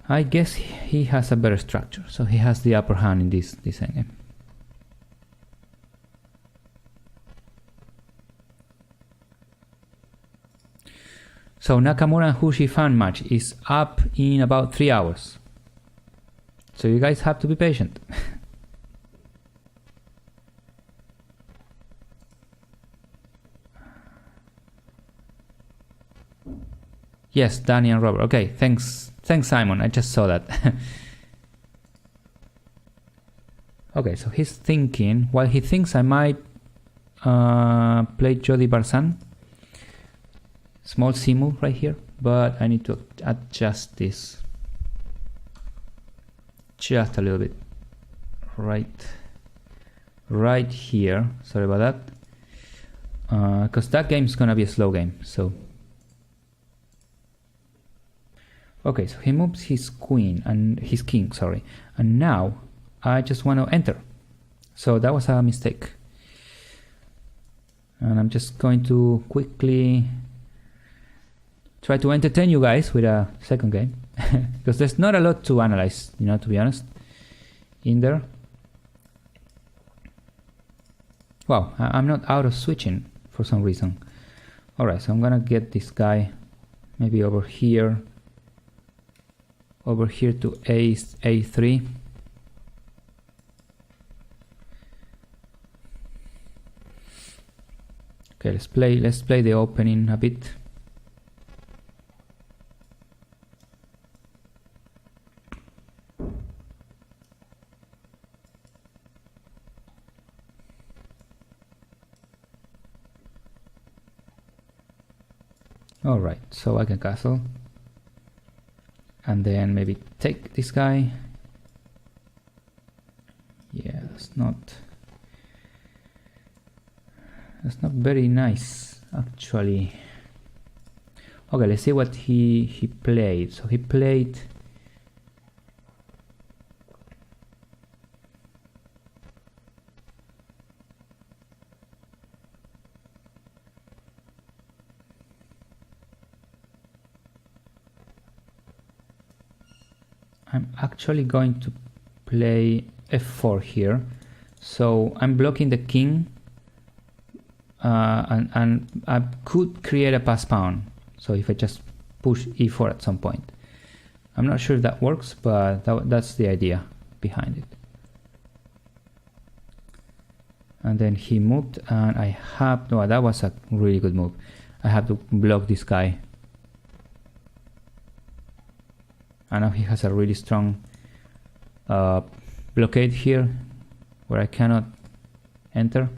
I guess he has a better structure, so he has the upper hand in this endgame. So Nakamura and Hushi fan match is up in about 3 hours. So you guys have to be patient. Yes, Danny and Robert. Okay, thanks Simon. I just saw that. Okay, so he's thinking, while he thinks I might play Jody Barzan. Small C move right here, but I need to adjust this just a little bit. Right here. Sorry about that. Because that game is gonna be a slow game, so. Okay, so he moves his queen and his king, sorry. And now I just want to enter. So that was a mistake. And I'm just going to quickly try to entertain you guys with a second game. Because there's not a lot to analyze, you know, to be honest, in there. Wow, I'm not out of switching for some reason. Alright, so I'm gonna get this guy maybe over here to A3. Okay, let's play the opening a bit. All right, so I can castle. And then maybe take this guy. Yeah, that's not very nice, actually. Okay, let's see what he played. So he played I'm actually going to play f4 here, so I'm blocking the king, and I could create a pass pawn. So if I just push e4 at some point, I'm not sure if that works, but that's the idea behind it. And then he moved, and I have no. That was a really good move. I have to block this guy. I know he has a really strong blockade here where I cannot enter.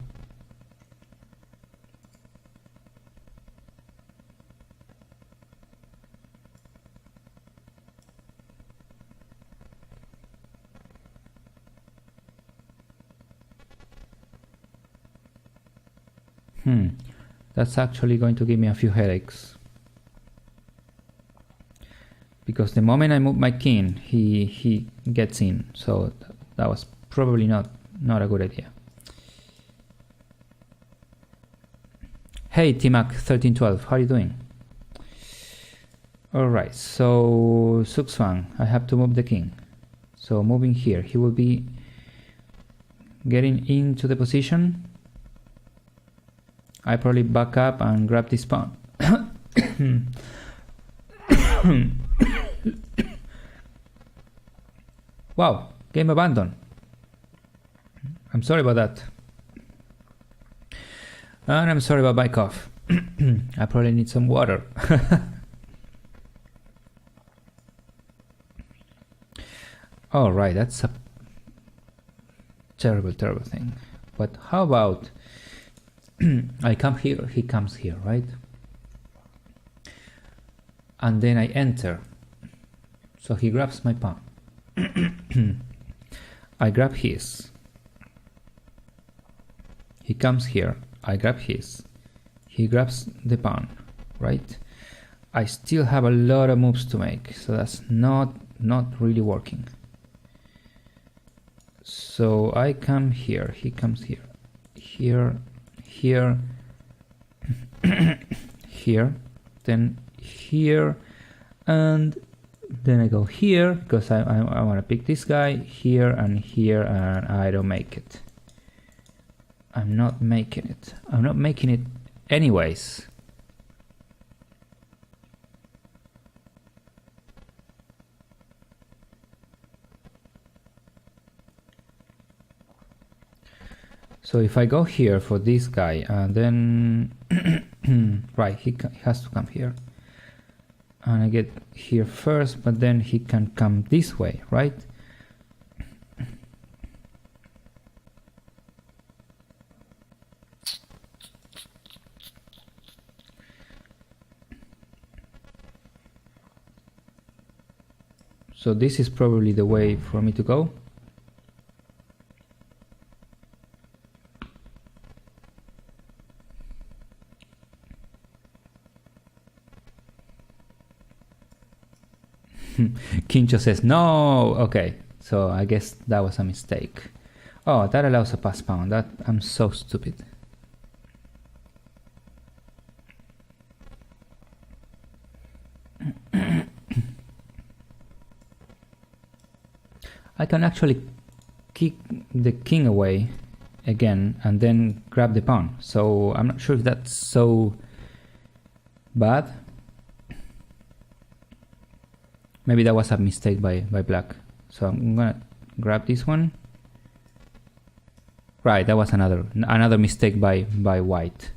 That's actually going to give me a few headaches. Because the moment I move my king, he gets in. So that was probably not a good idea. Hey Timac1312, how are you doing? Alright, so Suxfang, I have to move the king. So moving here, he will be getting into the position. I probably back up and grab this pawn. Wow, game abandoned. I'm sorry about that. And I'm sorry about my cough. I probably need some water. Alright, that's a terrible thing. But how about I come here, he comes here, right? And then I enter. So he grabs my pawn. I grab his. He comes here. I grab his. He grabs the pawn, right? I still have a lot of moves to make, so that's not really working. So I come here. He comes here. Here. Here. Here. Then here. And then I go here because I want to pick this guy here and here, and I don't make it. I'm not making it. I'm not making it anyways. So if I go here for this guy and then right, he has to come here. And I get here first, but then he can come this way, right? So this is probably the way for me to go. Kincho says no. Okay, so I guess that was a mistake. Oh, that allows a pass pawn. That I'm so stupid. I can actually kick the king away again and then grab the pawn. So I'm not sure if that's so bad. Maybe that was a mistake by black. So I'm gonna grab this one. Right, that was another mistake by white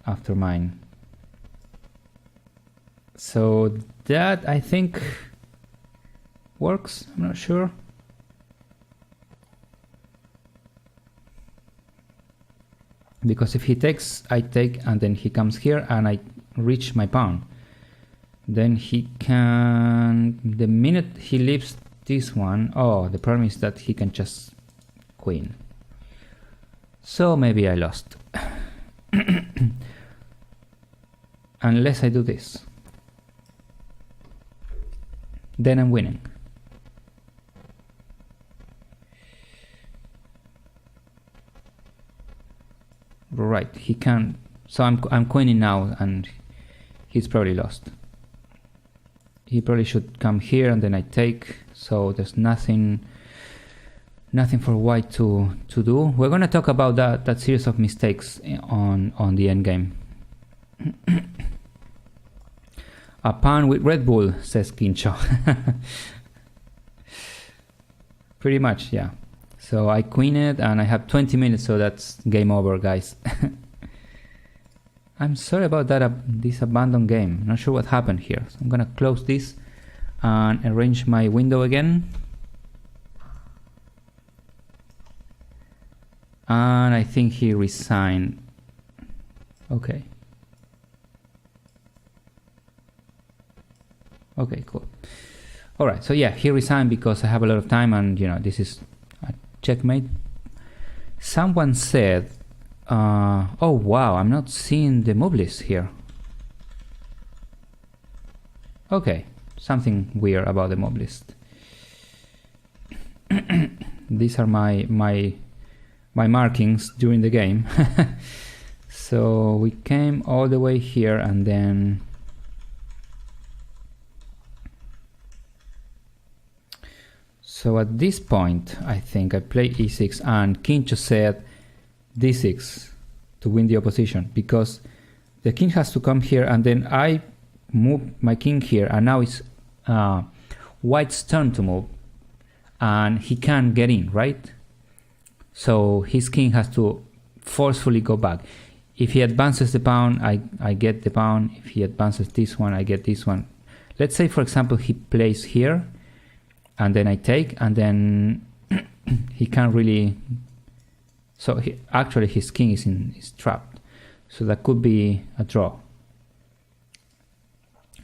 after mine. So that I think works. I'm not sure. Because if he takes, I take, and then he comes here and I reach my pawn. Then he can, the minute he leaves this one, oh, the problem is that he can just queen. So maybe I lost. Unless I do this. Then I'm winning. Right, he can, so I'm queening now and he's probably lost. He probably should come here and then I take, so there's nothing for white to do. We're gonna talk about that series of mistakes on the endgame. A pawn with Red Bull, says Kincho. Pretty much, yeah. So I queen it and I have 20 minutes, so that's game over, guys. I'm sorry about that, this abandoned game. Not sure what happened here. So I'm gonna close this and arrange my window again. And I think he resigned. Okay. Okay, cool. All right, so yeah, he resigned because I have a lot of time and, you know, this is a checkmate. Someone said, Oh wow, I'm not seeing the move list here. Okay, something weird about the mob list. These are my markings during the game. So we came all the way here, and then so at this point I think I play e6 and king to said d6 to win the opposition, because the king has to come here and then I move my king here, and now it's white's turn to move and he can't get in, right? So his king has to forcefully go back. If he advances the pawn, I get the pawn. If he advances this one, I get this one. Let's say, for example, he plays here and then I take, and then he can't really, so actually his king is trapped, so that could be a draw.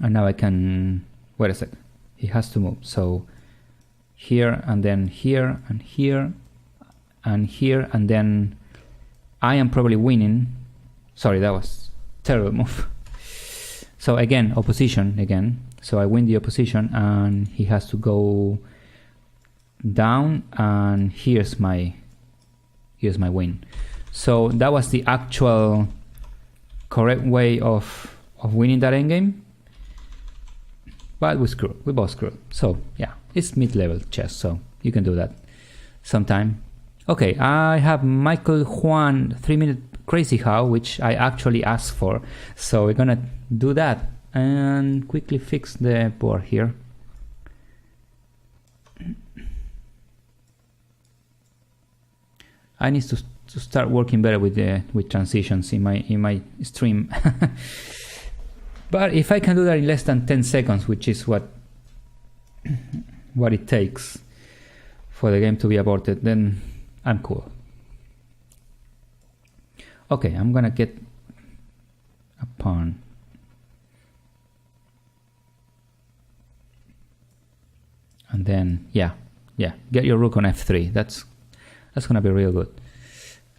And now I can, wait a sec, he has to move, so here and then here and here and here, and then I am probably winning. Sorry, that was a terrible move. So again, opposition again, so I win the opposition and he has to go down, and here's my win. So that was the actual correct way of winning that endgame, but we both screwed. So yeah, it's mid-level chess, so you can do that sometime. Okay, I have Michael Juan 3-minute crazy how, which I actually asked for, so we're gonna do that and quickly fix the board here. I need to start working better with transitions in my stream. But if I can do that in less than 10 seconds, which is what it takes for the game to be aborted, then I'm cool. Okay, I'm gonna get a pawn. And then yeah, get your rook on f3. That's gonna be real good.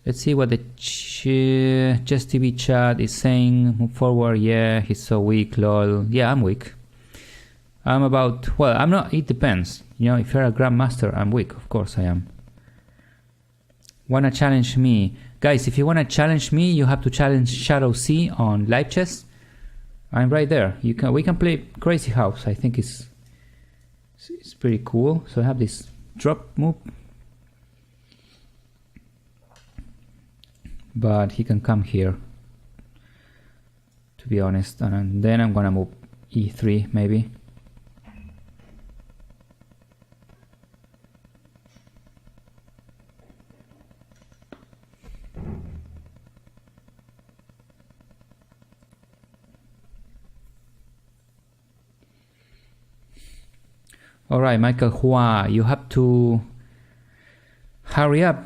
Let's see what the Chess TV chat is saying. Move forward. Yeah, he's so weak. Lol. Yeah, I'm weak. I'm about, well, I'm not, it depends. You know, if you're a grandmaster, I'm weak. Of course I am. Wanna challenge me? Guys, if you wanna challenge me, you have to challenge Shadow C on live chess. I'm right there. We can play Crazy House. I think it's pretty cool. So I have this drop move, but he can come here, to be honest, and then I'm gonna move e3 maybe. All right, Michael Hua, you have to hurry up,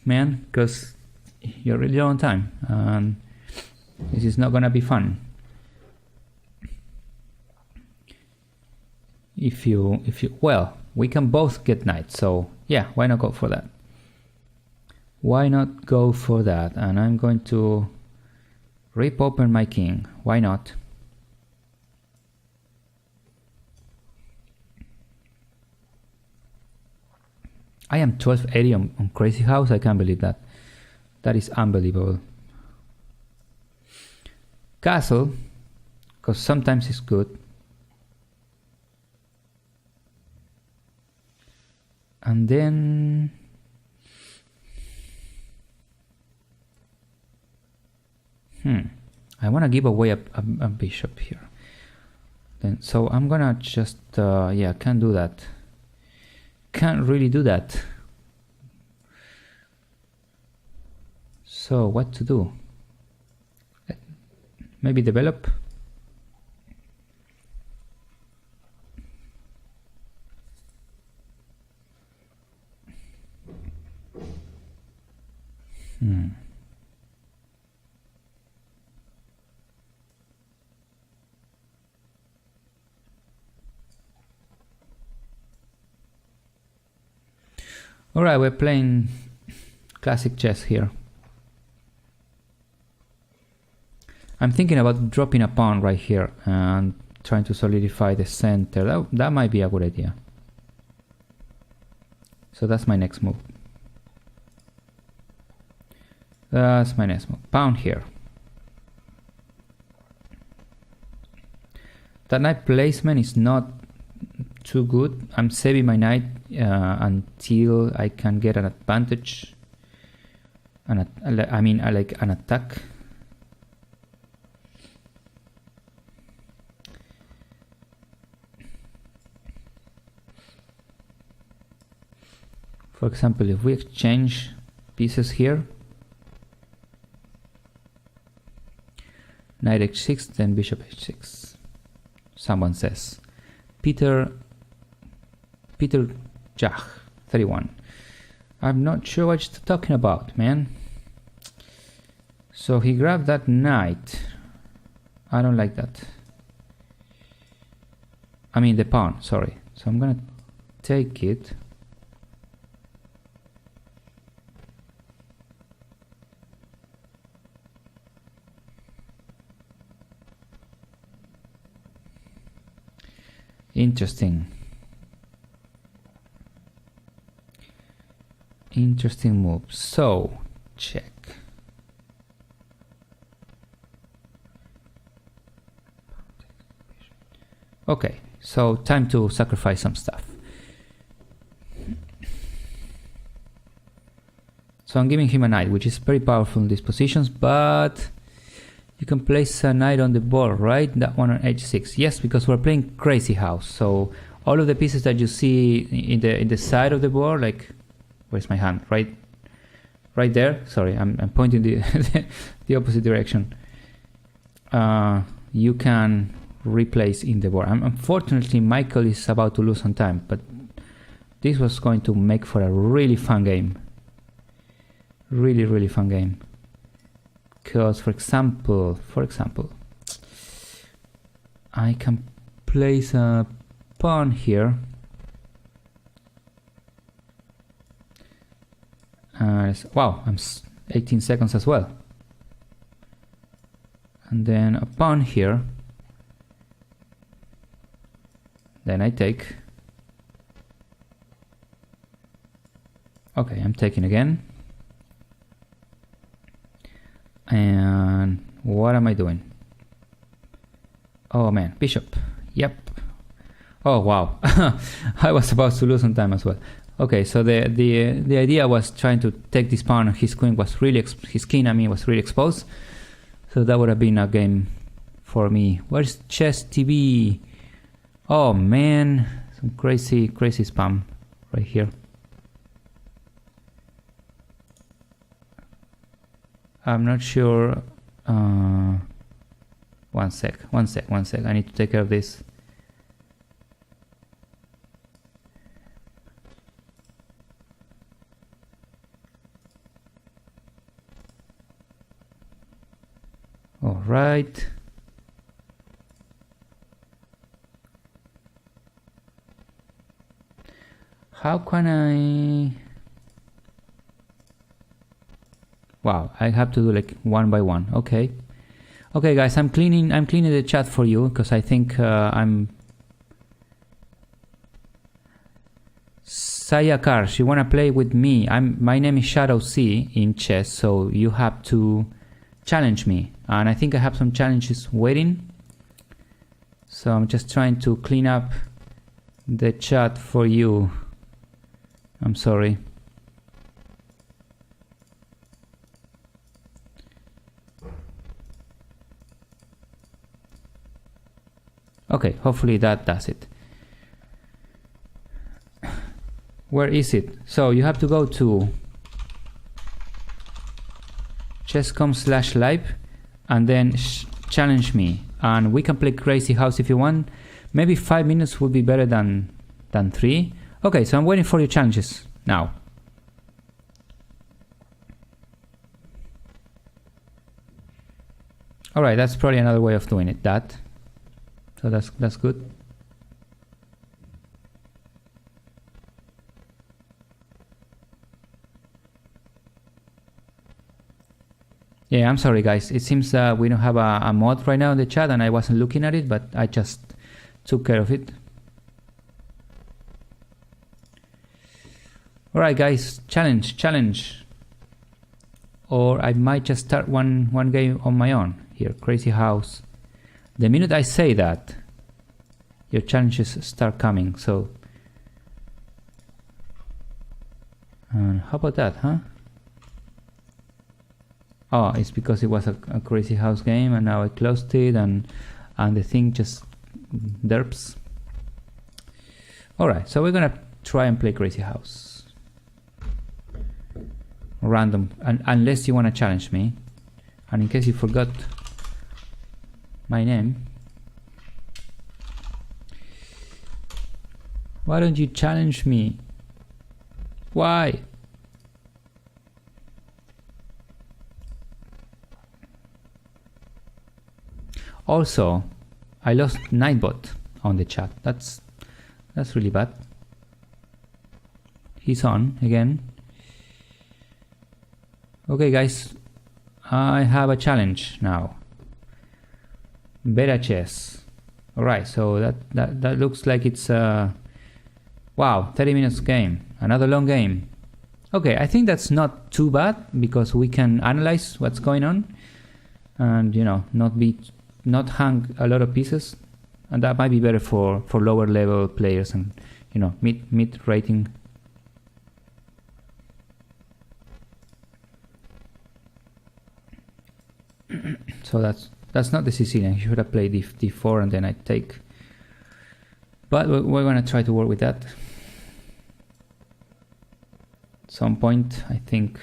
man, because you're really on time and this is not gonna be fun. If you well, we can both get knight, so yeah, why not go for that? Why not go for that? And I'm going to rip open my king. Why not? I am 1280 on Crazy House. I can't believe that. That is unbelievable. Castle, because sometimes it's good. And then I want to give away a bishop here. Then so I'm gonna just yeah, can't do that. Can't really do that. So what to do? Maybe develop. All right, we're playing classic chess here. I'm thinking about dropping a pawn right here and trying to solidify the center. That might be a good idea. So that's my next move. That's my next move. Pawn here. That knight placement is not too good. I'm saving my knight until I can get an advantage. I mean, like an attack. For example, if we exchange pieces here, knight h6, then bishop h6. Someone says, Peter Jach, 31. I'm not sure what you're talking about, man. So he grabbed that knight. I don't like that. I mean the pawn, sorry. So I'm gonna take it. Interesting. Interesting move. So, check. Okay, so time to sacrifice some stuff. So I'm giving him a knight, which is very powerful in these positions, but you can place a knight on the board, right? That one on h6. Yes, because we're playing crazy house. So all of the pieces that you see in the side of the board, like, where's my hand? Right there. Sorry, I'm pointing the opposite direction. You can replace in the board. Unfortunately, Michael is about to lose some time, but this was going to make for a really fun game. Really, really fun game. Because, for example, I can place a pawn here. Wow, I'm 18 seconds as well. And then a pawn here. Then I take. Okay, I'm taking again. And what am I doing? Oh man, bishop. Yep. Oh wow, I was about to lose some time as well. Okay, so the idea was trying to take this pawn. His queen was really his king, I mean, was really exposed. So that would have been a game for me. Where's Chess TV? Oh man, some crazy spam right here. I'm not sure. One sec. I need to take care of this. All right. How can I? Wow, I have to do like one by one. Okay. Okay, guys, I'm cleaning the chat for you because I think I'm. Saya Karsh, you wanna play with me? My name is Shadow C in chess, so you have to challenge me, and I think I have some challenges waiting. So I'm just trying to clean up the chat for you. I'm sorry. Okay, hopefully that does it. Where is it? So you have to go to chess.com/live and then challenge me, and we can play Crazy House if you want. Maybe 5 minutes would be better than 3. Okay, so I'm waiting for your challenges now. All right, that's probably another way of doing it. So that's good. Yeah, I'm sorry guys. It seems we don't have a mod right now in the chat and I wasn't looking at it, but I just took care of it. Alright guys, challenge. Or I might just start one game on my own. Here, Crazy House. The minute I say that, your challenges start coming, so... how about that, huh? Oh, it's because it was a Crazy House game and now I closed it and the thing just derps. Alright, so we're gonna try and play Crazy House. Random, unless you want to challenge me. And in case you forgot my name, why don't you challenge me? Why? Also, I lost Nightbot on the chat. That's really bad. He's on again. Okay guys, I have a challenge now. Beta chess. Alright, so that looks like it's wow, 30 minutes game. Another long game. Okay, I think that's not too bad because we can analyze what's going on and, you know, not hang a lot of pieces, and that might be better for lower level players and, you know, mid rating. So that's not the Sicilian. You should have played d4 and then I take. But we're gonna try to work with that. At some point, I think.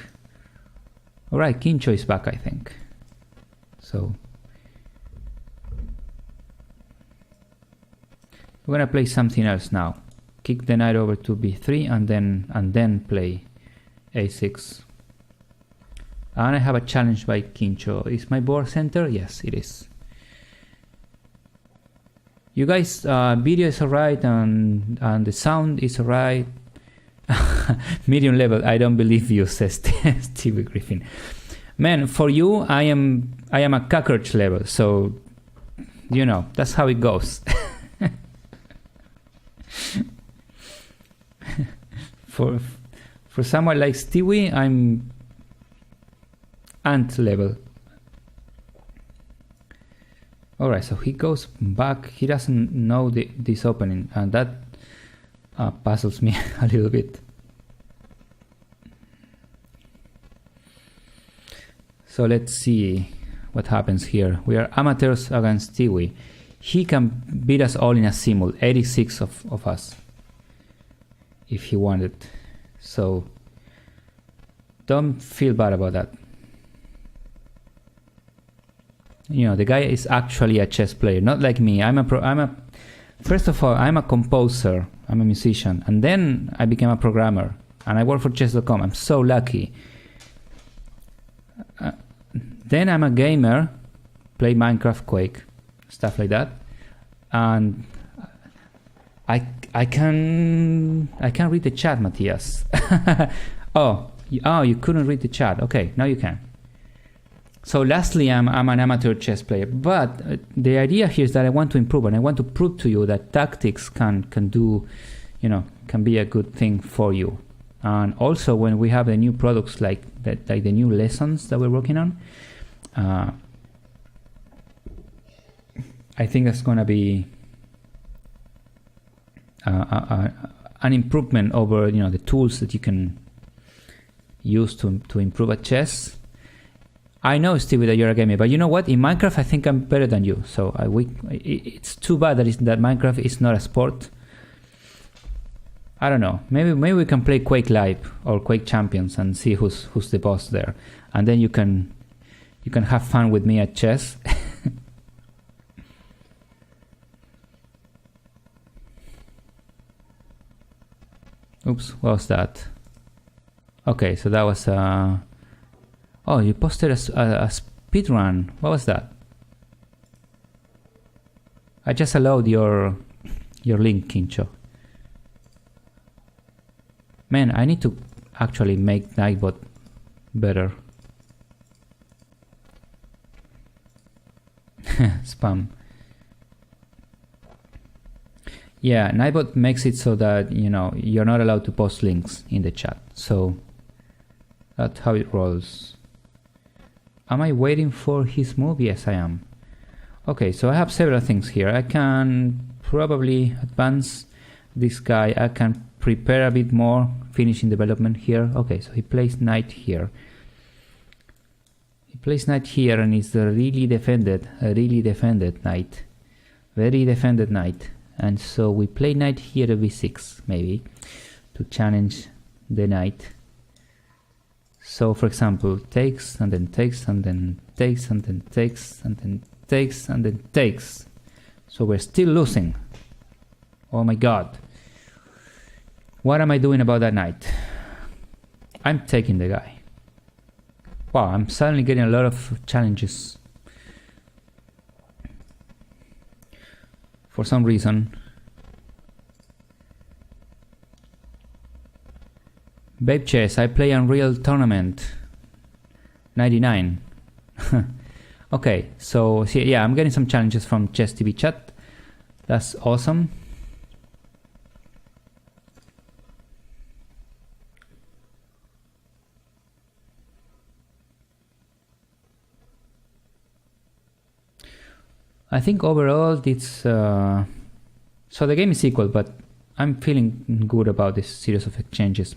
All right, Quincho is back, I think. So we're gonna play something else now. Kick the knight over to b3 and then play a6. And I have a challenge by Quincho. Is my board center? Yes, it is. You guys, video is alright and the sound is alright. Medium level, I don't believe you, says Stevie Griffin. Man, for you, I am a cockroach level, so you know that's how it goes. For someone like Stewie, I'm ant level. Alright, so he goes back. He doesn't know this opening, and that puzzles me a little bit. So let's see what happens here. We are amateurs against Stewie. He can beat us all in a simul, 86 of us, if he wanted. So don't feel bad about that. You know, the guy is actually a chess player, not like me. First of all, I'm a composer, I'm a musician, and then I became a programmer, and I work for chess.com. I'm so lucky. Then I'm a gamer, play Minecraft, Quake, stuff like that, and I can read the chat, Matthias. Oh, you couldn't read the chat. Okay, now you can. So lastly, I'm an amateur chess player, but the idea here is that I want to improve, and I want to prove to you that tactics can do, you know, can be a good thing for you. And also when we have the new products like the new lessons that we're working on, I think that's going to be an improvement over, you know, the tools that you can use to improve at chess. I know, Stevie, that you're a gamer, but you know what? In Minecraft, I think I'm better than you. So it's too bad that Minecraft is not a sport. I don't know. Maybe we can play Quake Live or Quake Champions and see who's the boss there, and then you can have fun with me at chess. Oops, what was that? Okay, so that was oh, you posted a speed run. What was that? I just allowed your link, Quincho. Man, I need to actually make Nightbot better. Spam. Yeah, Nightbot makes it so that, you know, you're not allowed to post links in the chat. So that's how it rolls. Am I waiting for his move? Yes, I am. Okay, so I have several things here. I can probably advance this guy. I can prepare a bit more, finishing development here. Okay, so he plays knight here. He plays knight here, and it's a really defended knight. Very defended knight. And so we play knight here to b6, maybe, to challenge the knight. So, for example, takes, and then takes, and then takes, and then takes, and then takes, and then takes. So we're still losing. Oh my god. What am I doing about that knight? I'm taking the guy. Wow, I'm suddenly getting a lot of challenges. For some reason. Babe Chess, I play Unreal Tournament 99. Okay, so yeah, I'm getting some challenges from Chess TV chat. That's awesome. I think overall it's so the game is equal, but I'm feeling good about this series of exchanges.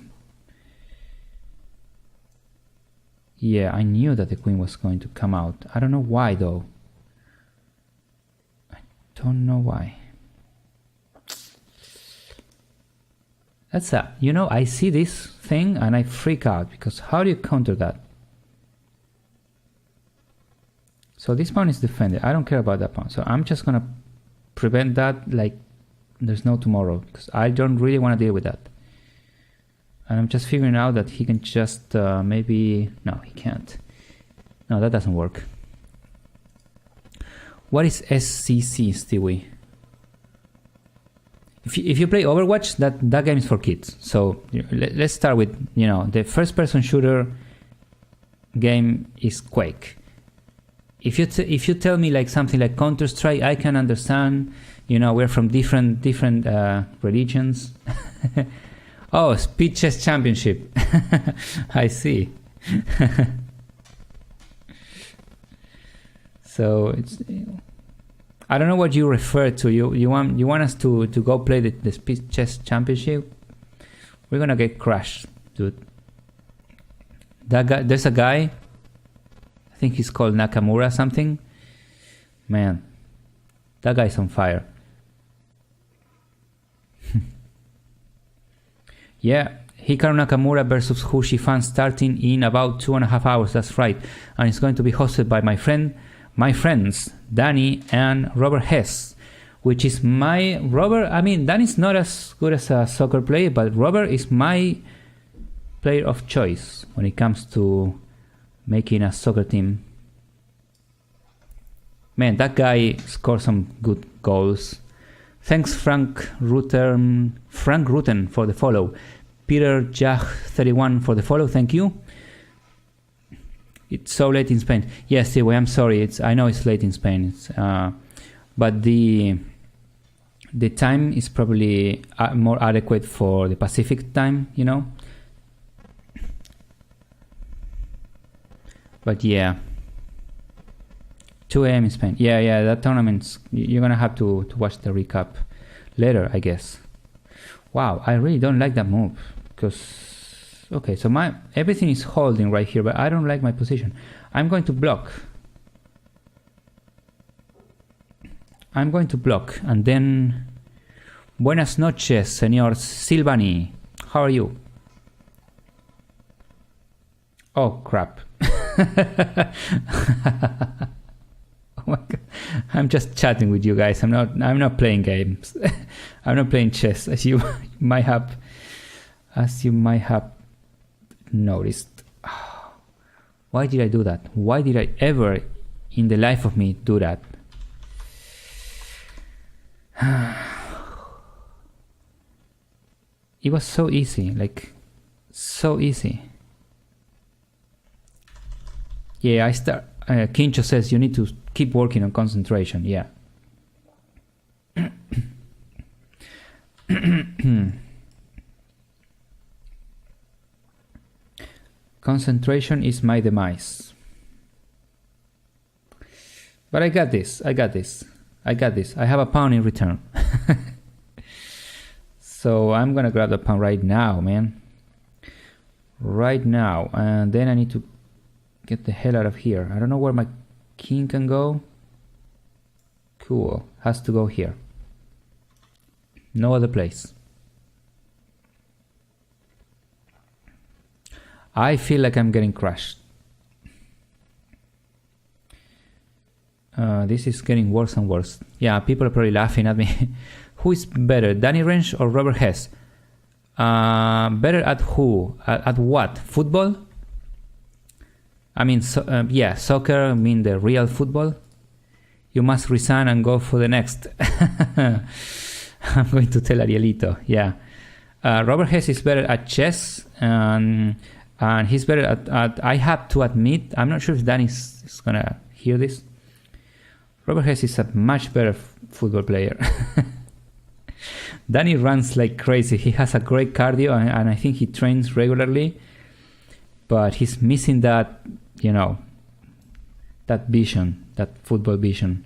Yeah, I knew that the queen was going to come out. I don't know why though. I don't know why. That's you know, I see this thing and I freak out, because how do you counter that? So this pawn is defended. I don't care about that pawn. So I'm just gonna prevent that like there's no tomorrow, because I don't really want to deal with that. And I'm just figuring out that he can just maybe... No, he can't. No, that doesn't work. What is SCC, Stewie? If you play Overwatch, that game is for kids. So let's start with, you know, the first-person shooter game is Quake. If you tell me like something like Counter-Strike, I can understand. You know, we're from different religions. Oh, Speed Chess Championship. I see. So it's... I don't know what you refer to. You want us to go play the Speed Chess Championship? We're gonna get crushed, dude. That guy, there's a guy, I think he's called Nakamura something. Man, that guy's on fire. Yeah, Hikaru Nakamura versus Hu Shifan starting in about 2.5 hours. That's right, and it's going to be hosted by my friends Danny and Robert Hess, which is my Robert. I mean, Danny's not as good as a soccer player, but Robert is my player of choice when it comes to making a soccer team. Man, that guy scored some good goals. Thanks Frank Rutten for the follow. Peter Jah 31 for the follow. Thank you. It's so late in Spain. Yes, anyway, I'm sorry. I know it's late in Spain. But the time is probably more adequate for the Pacific time, you know. But yeah, 2 a.m. in Spain. Yeah, that tournament, you're gonna have to watch the recap later, I guess. Wow, I really don't like that move, because okay, so everything is holding right here, but I don't like my position. I'm going to block. And then buenas noches, señor Silvani. How are you? Oh crap. Oh my god. I'm just chatting with you guys. I'm not playing games. I'm not playing chess, as you might have noticed. Why did I do that? Why did I ever in the life of me do that? It was so easy, like so easy. Yeah, Kincho says you need to keep working on concentration. Yeah. Concentration is my demise. But I got this. I got this. I got this. I have a pawn in return. So I'm gonna grab the pawn right now, man. Right now. And then I need to get the hell out of here. I don't know where my king can go. Cool. Has to go here. No other place. I feel like I'm getting crushed. This is getting worse and worse. Yeah, people are probably laughing at me. Who is better, Danny Rensch or Robert Hess? Better at who? At what? Football? I mean, yeah, soccer. I mean the real football. You must resign and go for the next. I'm going to tell Arielito. Yeah, Robert Hess is better at chess, and he's better at. I have to admit, I'm not sure if Danny is gonna hear this. Robert Hess is a much better football player. Danny runs like crazy. He has a great cardio, and I think he trains regularly. But he's missing that, you know, that vision, that football vision.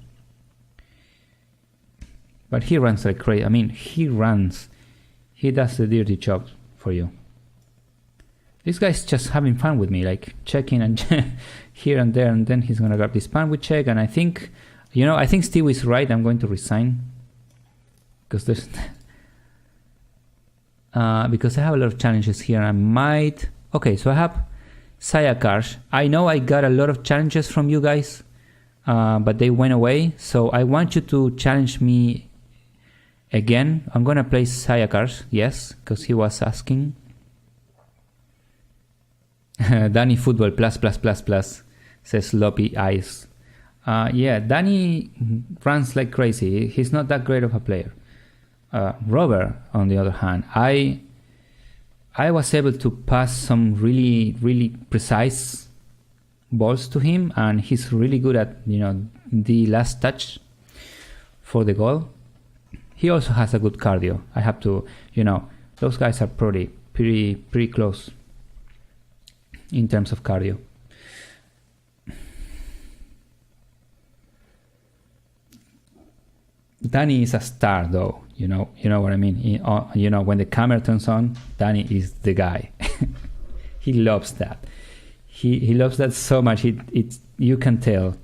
But he runs like crazy. I mean, he runs. He does the dirty job for you. This guy's just having fun with me, like checking and here and there, and then he's gonna grab this pawn with check. And I think, you know, I think Steve is right. I'm going to resign because there's because I have a lot of challenges here. I might. Okay, so I have Sayakarsh. I know I got a lot of challenges from you guys, but they went away. So I want you to challenge me again. I'm gonna play Sayakarsh, yes, because he was asking. Danny football plus says Sloppy Eyes. Yeah, Danny runs like crazy. He's not that great of a player. Robert, on the other hand, I was able to pass some really precise balls to him, and he's really good at, you know, the last touch for the goal. He also has a good cardio. I have to, you know, those guys are pretty close in terms of cardio. Danny is a star, though. You know what I mean. You know, when the camera turns on, Danny is the guy. He loves that. He loves that so much. You can tell.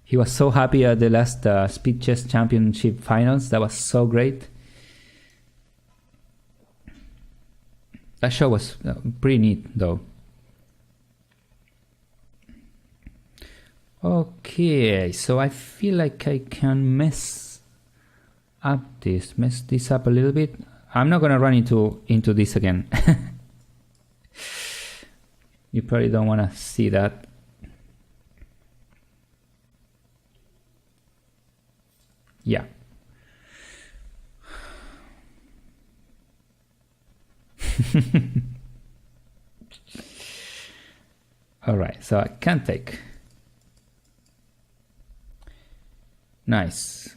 He was so happy at the last Speed Chess Championship finals. That was so great. That show was pretty neat, though. Okay, so I feel like I can mess this up a little bit. I'm not gonna run into this again. You probably don't want to see that. Yeah. All right, so I can take. Nice.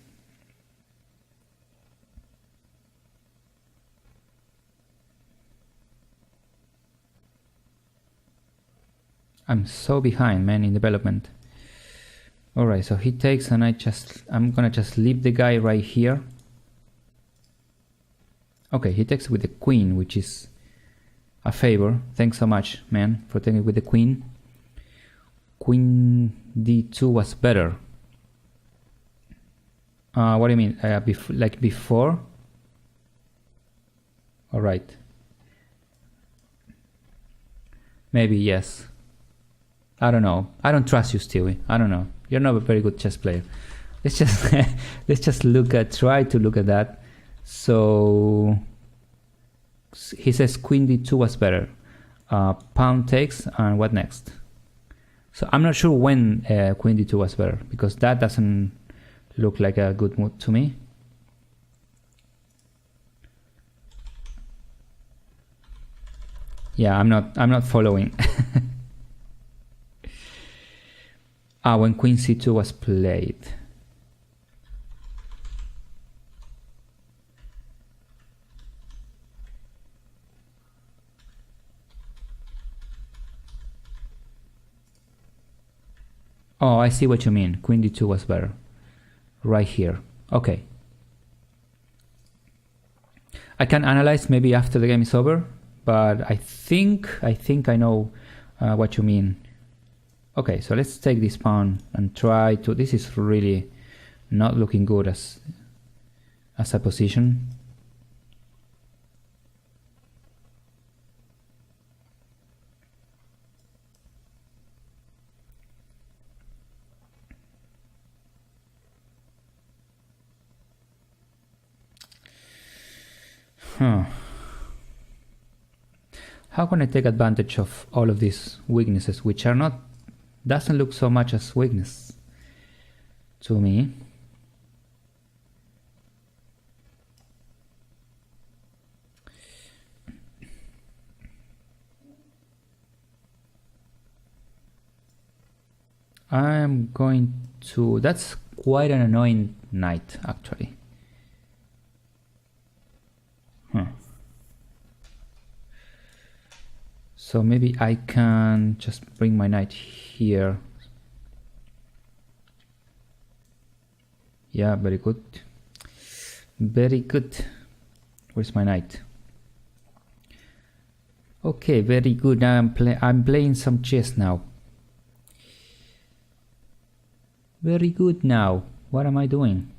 I'm so behind, man, in development. All right, so he takes, and I'm gonna just leave the guy right here. Okay, he takes with the queen, which is a favor. Thanks so much, man, for taking with the queen. Queen d2 was better. What do you mean? Like before? All right. Maybe yes. I don't know. I don't trust you, Stewie. I don't know. You're not a very good chess player. Let's just let's just try to look at that. So he says queen d2 was better. Pawn takes, and what next? So I'm not sure when queen d2 was better, because that doesn't look like a good move to me. Yeah, I'm not following. Ah, when queen c2 was played. Oh, I see what you mean. Queen d2 was better. Right here. Okay. I can analyze maybe after the game is over, but I think I know what you mean. Okay, so let's take this pawn and try to... This is really not looking good as a position. Huh. How can I take advantage of all of these weaknesses, which are not... doesn't look so much as weakness to me. I'm going to... That's quite an annoying knight, actually. So maybe I can just bring my knight here. Yeah, very good. Very good. Where's my knight? Okay, very good. Now I'm playing some chess now. Very good now. What am I doing?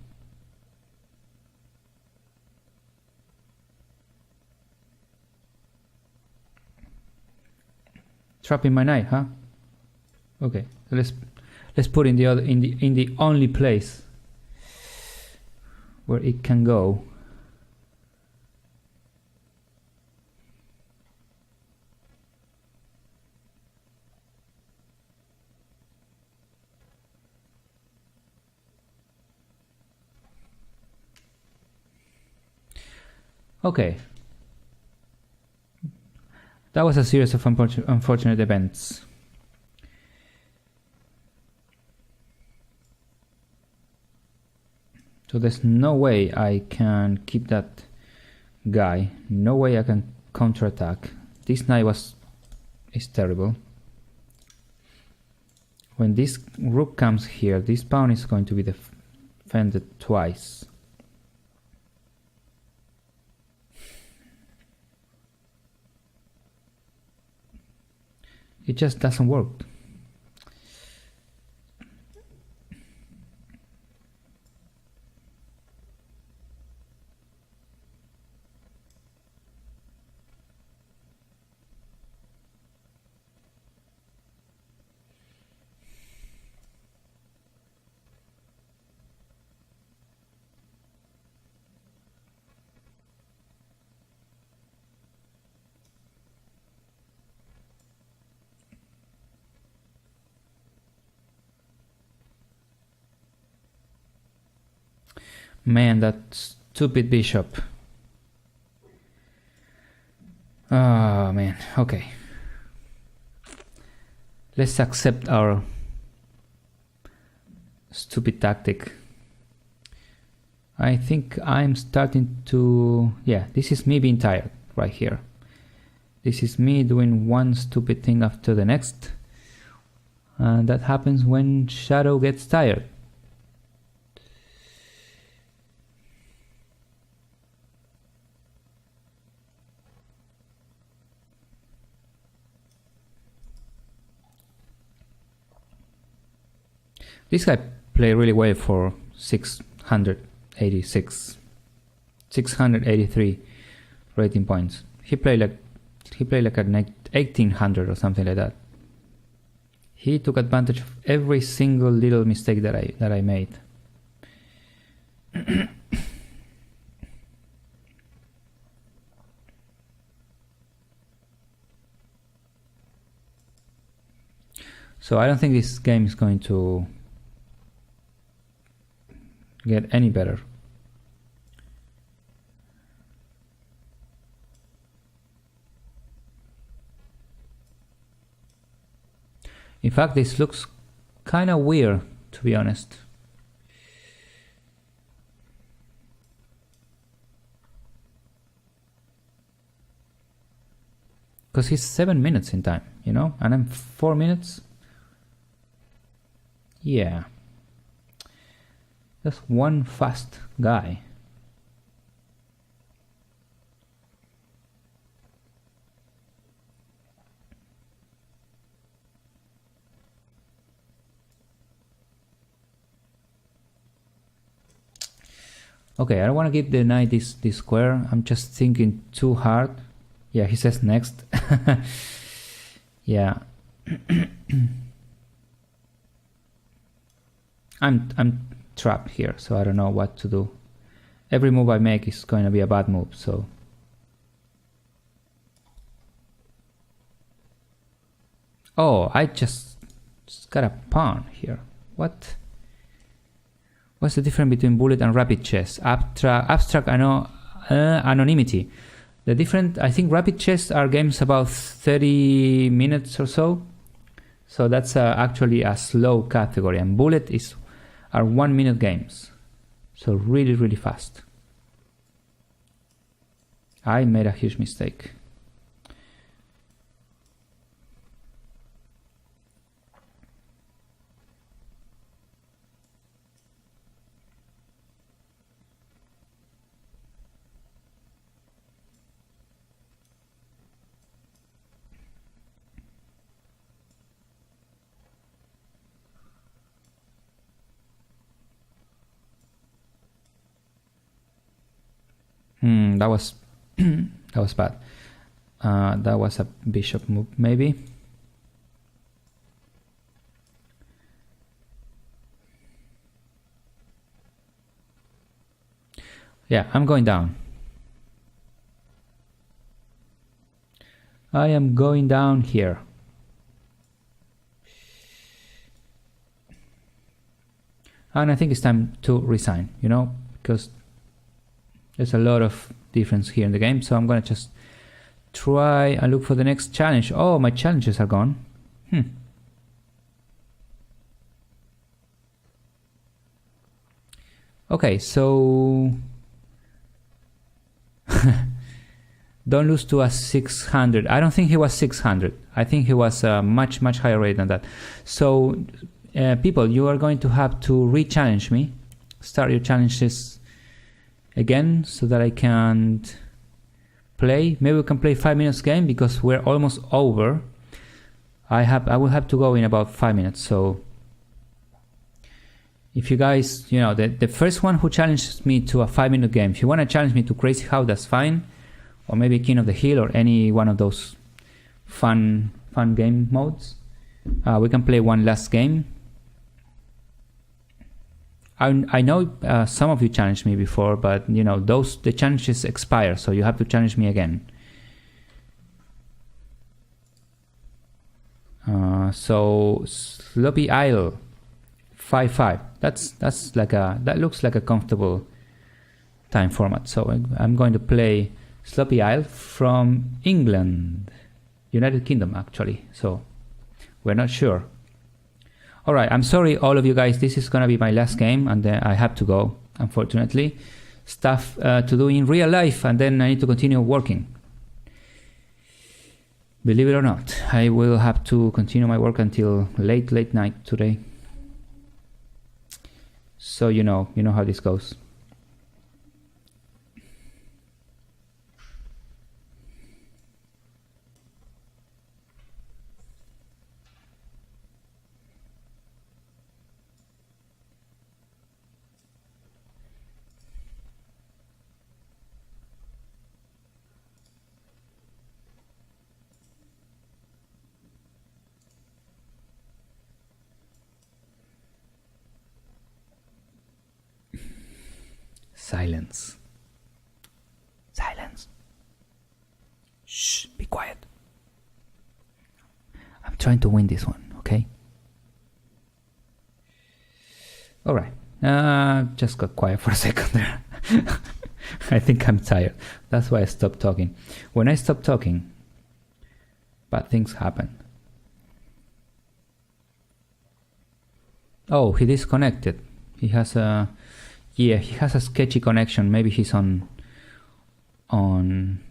Trapping my knight, huh? Okay, so let's put in the other in the only place where it can go. Okay. That was a series of unfortunate events. So there's no way I can keep that guy. No way I can counterattack. This knight is terrible. When this rook comes here, this pawn is going to be defended twice. It just doesn't work. Man, that stupid bishop. Oh man, okay. Let's accept our stupid tactic. I think I'm starting to... Yeah, this is me being tired right here. This is me doing one stupid thing after the next. And that happens when Shadow gets tired. This guy played really well for 686, 683 rating points. He played like an 1800 or something like that. He took advantage of every single little mistake that I made. So I don't think this game is going to get any better. In fact, this looks kind of weird, to be honest. Because he's 7 minutes in time, you know, and I'm 4 minutes. Yeah. That's one fast guy. Okay, I don't want to give the knight this square. I'm just thinking too hard. Yeah, he says next. Yeah. I'm trapped here, so I don't know what to do. Every move I make is going to be a bad move, so. Oh, I just got a pawn here. What? What's the difference between bullet and rapid chess? Abstract, I know, anonymity. The different, I think rapid chess are games about 30 minutes or so. So that's actually a slow category. And bullet are 1 minute games. So really, really fast. I made a huge mistake. That was that was bad. That was a bishop move, maybe. Yeah, I'm going down. I am going down here. And I think it's time to resign, you know, because there's a lot of difference here in the game, so I'm gonna just try and look for the next challenge. Oh, my challenges are gone. Okay, so don't lose to a 600. I don't think he was 600. I think he was much higher rate than that. So people, you are going to have to re-challenge me. Start your challenges again so that I can play. Maybe we can play 5 minutes game because we're almost over. I will have to go in about 5 minutes. So if you guys, you know, the first one who challenges me to a 5-minute game, if you want to challenge me to Crazy How, that's fine. Or maybe King of the Hill or any one of those fun game modes. We can play one last game. I know some of you challenged me before, but you know, the challenges expire, so you have to challenge me again. So Sloppy Isle 5-5. That's like that looks like a comfortable time format. So I'm going to play Sloppy Isle from England, United Kingdom actually. So we're not sure. Alright, I'm sorry all of you guys, this is gonna be my last game and then I have to go, unfortunately. Stuff to do in real life and then I need to continue working. Believe it or not, I will have to continue my work until late night today. So you know how this goes. Silence. Silence. Shh, be quiet. I'm trying to win this one, okay? Alright, just got quiet for a second there. I think I'm tired. That's why I stopped talking. When I stop talking, bad things happen. Oh, he disconnected. He has a... Yeah, he has a sketchy connection. Maybe he's on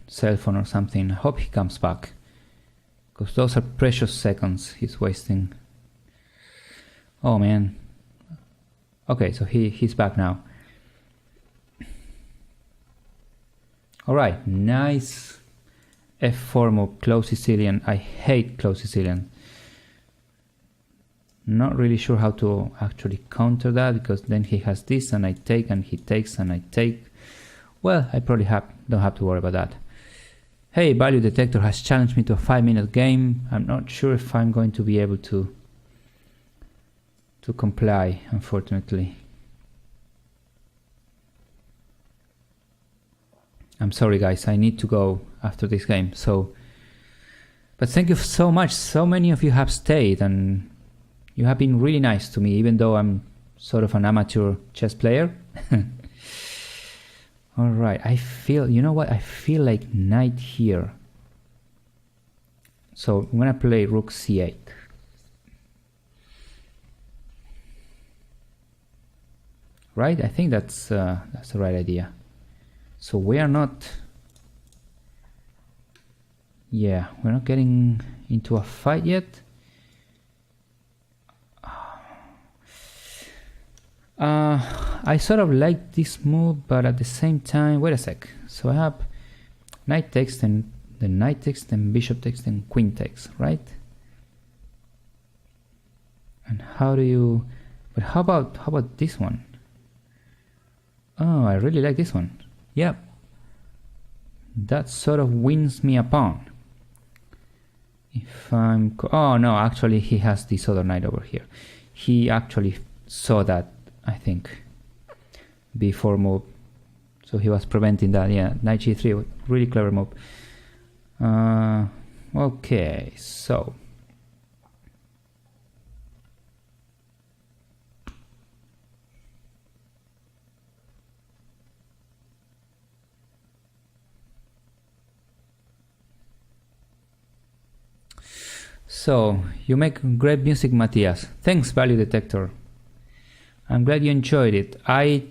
cell phone or something. I hope he comes back, because those are precious seconds he's wasting. Oh man. Okay, so he's back now. Alright, nice f4 move, close Sicilian. I hate close Sicilian. Not really sure how to actually counter that, because then he has this and I take and he takes and I take. Well, I probably don't have to worry about that. Hey, Value Detector has challenged me to a 5-minute game. I'm not sure if I'm going to be able to comply, unfortunately. I'm sorry guys, I need to go after this game. But thank you so much. So many of you have stayed and you have been really nice to me, even though I'm sort of an amateur chess player. Alright, you know what? I feel like knight here. So I'm gonna play rook c8. Right? I think that's the right idea. So we are not... Yeah, we're not getting into a fight yet. I sort of like this move, but at the same time, wait a sec. So I have knight takes, then knight takes, then bishop takes, then queen takes, right? And how do you... But how about this one? Oh, I really like this one. Yep. That sort of wins me a pawn. If I'm... Oh no, actually he has this other knight over here. He actually saw that, I think, before move. So he was preventing that. Yeah, knight g3, really clever move. Okay, so... So, you make great music, Matthias. Thanks, Value Detector. I'm glad you enjoyed it. I'm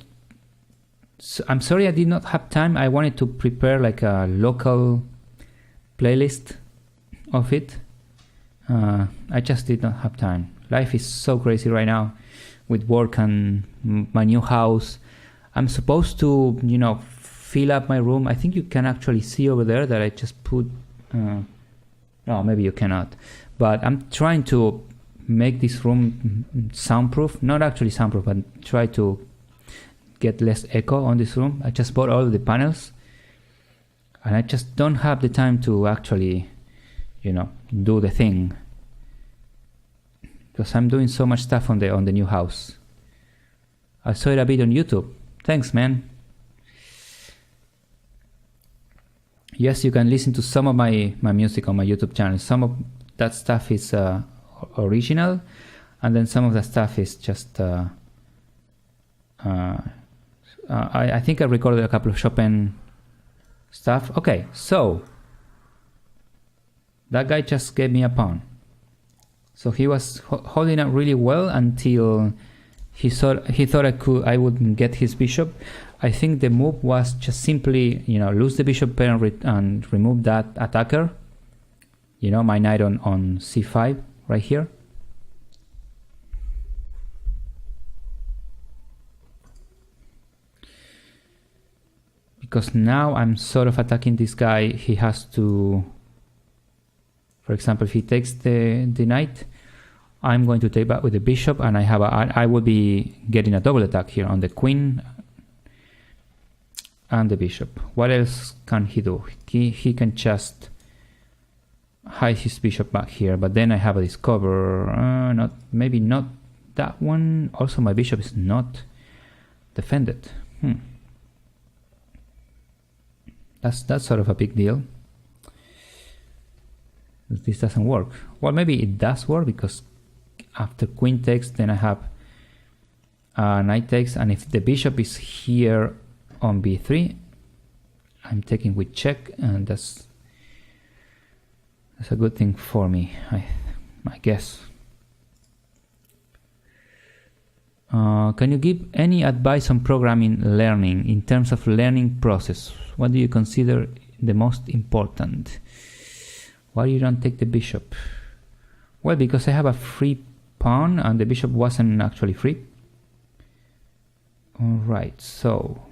sorry I did not have time. I wanted to prepare like a local playlist of it. I just did not have time. Life is so crazy right now with work and my new house. I'm supposed to, you know, fill up my room. I think you can actually see over there that I just put... no, maybe you cannot. But I'm trying to make this room soundproof. Not actually soundproof, but try to get less echo on this room. I just bought all of the panels. And I just don't have the time to actually, you know, do the thing. Because I'm doing so much stuff on the new house. I saw it a bit on YouTube. Thanks, man. Yes, you can listen to some of my music on my YouTube channel. Some of that stuff is original, and then some of the stuff is just... I think I recorded a couple of Chopin stuff. Okay, so that guy just gave me a pawn. So he was holding up really well until he thought I would get his bishop. I think the move was just simply, you know, lose the bishop pair and remove that attacker. You know, my knight on c5 right here. Because now I'm sort of attacking this guy. He has to, for example, if he takes the knight, I'm going to take back with the bishop, and I will be getting a double attack here on the queen and the bishop. What else can he do? He can just hide his bishop back here, but then I have a discover. Maybe not that one. Also, my bishop is not defended. That's sort of a big deal. This doesn't work. Well, maybe it does work, because after queen takes, then I have knight takes, and if the bishop is here on b3, I'm taking with check, and that's a good thing for me, I guess. Can you give any advice on programming learning in terms of learning process? What do you consider the most important? Why you don't take the bishop? Well, because I have a free pawn and the bishop wasn't actually free. Alright, so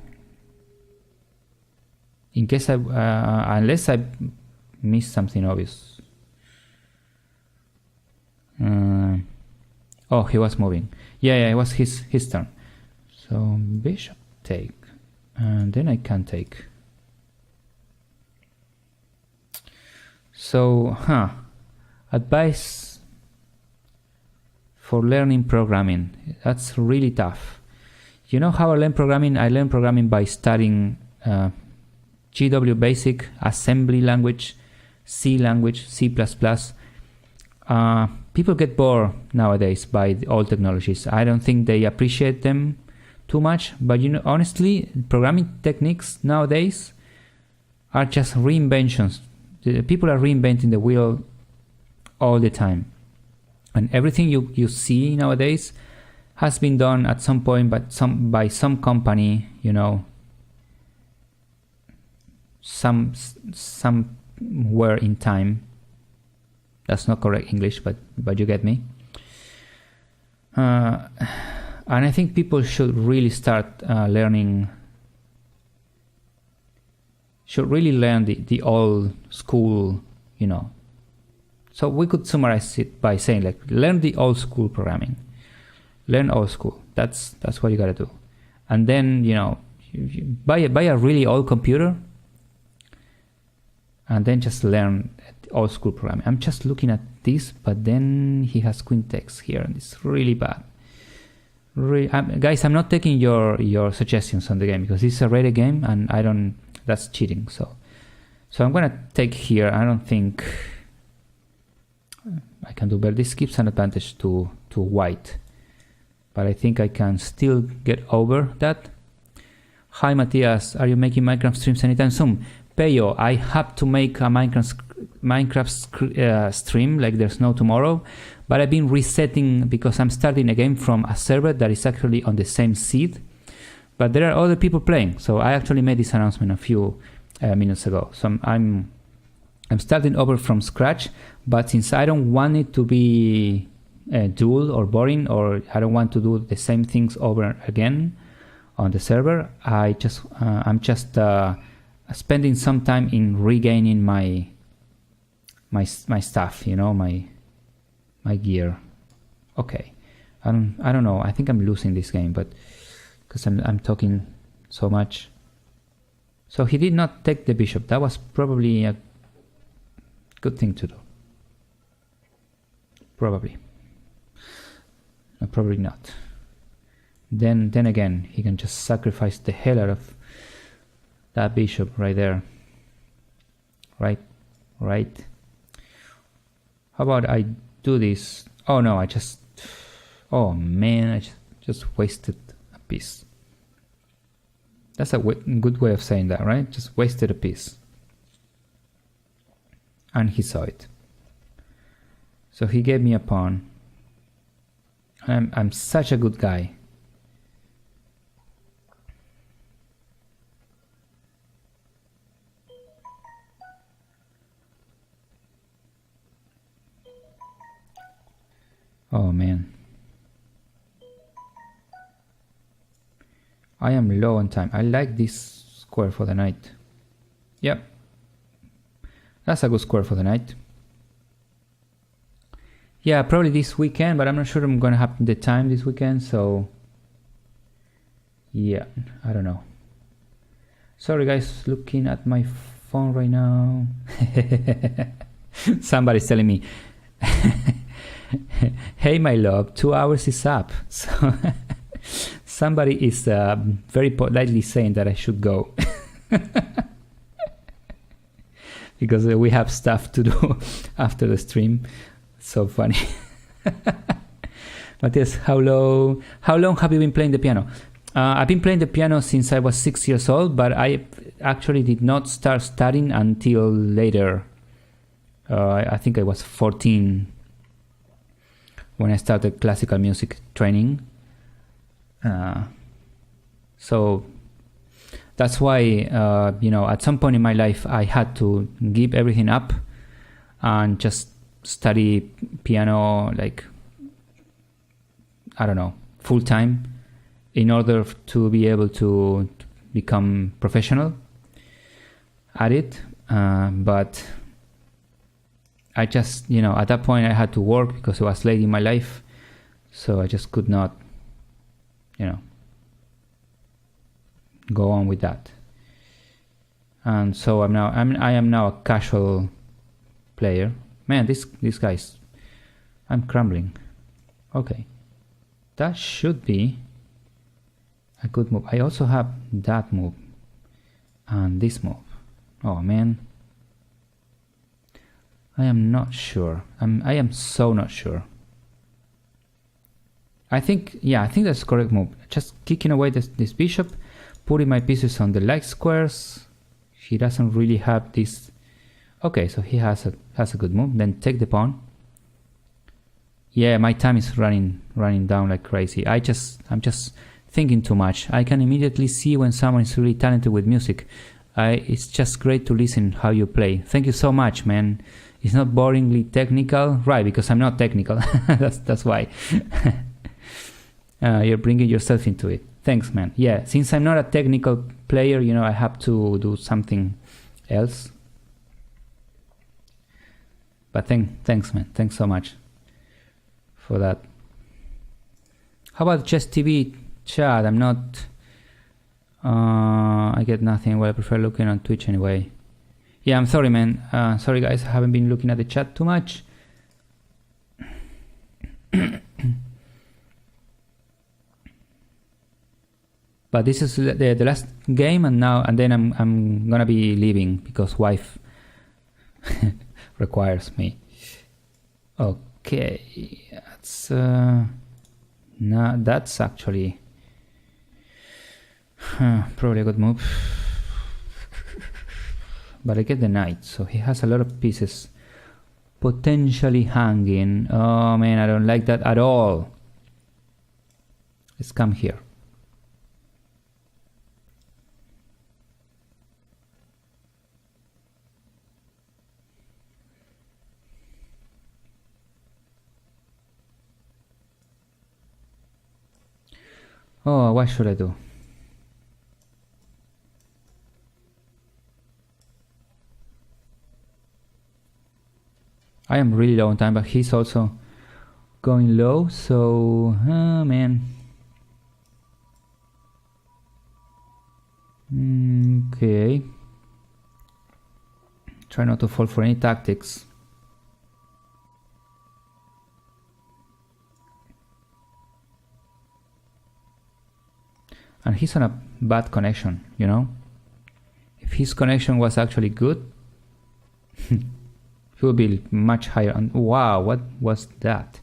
in case unless I missed something obvious. Oh, he was moving. Yeah, it was his turn. So bishop take, and then I can take. So, advice for learning programming. That's really tough. You know how I learn programming? I learn programming by studying GW Basic, assembly language, C language, C++. People get bored nowadays by the old technologies. I don't think they appreciate them too much, but you know, honestly, programming techniques nowadays are just reinventions. People are reinventing the wheel all the time, and everything you see nowadays has been done at some point by some company, you know, somewhere in time. That's not correct English, but you get me. And I think people should really start learning. Should really learn the old school, you know. So we could summarize it by saying, like, learn the old school programming. Learn old school. That's what you gotta do. And then, you know, you buy a really old computer, and then just learn old school programming. I'm just looking at this, but then he has queen takes here, and it's really bad. Guys, I'm not taking your suggestions on the game because it's a rated game, and I don't. That's cheating. So I'm gonna take here. I don't think I can do better. This gives an advantage to white, but I think I can still get over that. Hi Matthias, are you making Minecraft streams anytime soon? Peyo, I have to make a Minecraft stream like there's no tomorrow, but I've been resetting because I'm starting a game from a server that is actually on the same seed, but there are other people playing. So I actually made this announcement a few minutes ago. So I'm starting over from scratch, but since I don't want it to be dull or boring, or I don't want to do the same things over again on the server, I'm just spending some time in regaining my stuff, you know, my gear. Okay, I don't know. I think I'm losing this game, but because I'm talking so much. So he did not take the bishop. That was probably a good thing to do. Probably. No, probably not. Then again, he can just sacrifice the hell out of that bishop right there. Right. How about I do this? Oh no, oh man, I just wasted a piece. That's a good way of saying that, right? Just wasted a piece. And he saw it. So he gave me a pawn. I'm such a good guy. Oh man. I am low on time. I like this square for the knight. Yep. That's a good square for the knight. Yeah, probably this weekend, but I'm not sure I'm gonna have the time this weekend, so yeah, I don't know. Sorry guys, looking at my phone right now. Somebody's telling me, hey my love, 2 hours is up. So somebody is very politely saying that I should go. Because we have stuff to do after the stream. So funny. Matthias, how long have you been playing the piano? I've been playing the piano since I was 6 years old, but I actually did not start studying until later. I think I was 14 when I started classical music training. So that's why, you know, at some point in my life, I had to give everything up and just study piano, like, I don't know, full time, in order to be able to become professional at it. But I just, you know, at that point I had to work because it was late in my life. So I just could not, you know, go on with that. And so I am now a casual player. Man, these guys, I'm crumbling. Okay, that should be a good move. I also have that move and this move. Oh man, I am not sure. I am so not sure. I think that's the correct move. Just kicking away this bishop, putting my pieces on the light squares. He doesn't really have this. Okay, so he has a good move. Then take the pawn. Yeah, my time is running down like crazy. I'm just thinking too much. I can immediately see when someone is really talented with music. It's just great to listen how you play. Thank you so much, man. It's not boringly technical, right? Because I'm not technical. that's why. You're bringing yourself into it. Thanks, man. Yeah, since I'm not a technical player, you know, I have to do something else. But thanks, man. Thanks so much for that. How about Chess TV chat? I'm not. I get nothing. Well, I prefer looking on Twitch anyway. Yeah, I'm sorry, man. Sorry, guys. I haven't been looking at the chat too much. But this is the last game, and then I'm gonna be leaving because wife requires me. Okay, that's actually probably a good move. But I get the knight, so he has a lot of pieces potentially hanging. Oh man, I don't like that at all. Let's come here. Oh, what should I do? I am really low on time, but he's also going low, so man. Okay. Try not to fall for any tactics. And he's on a bad connection, you know? If his connection was actually good, he would be much higher. And wow, what was that?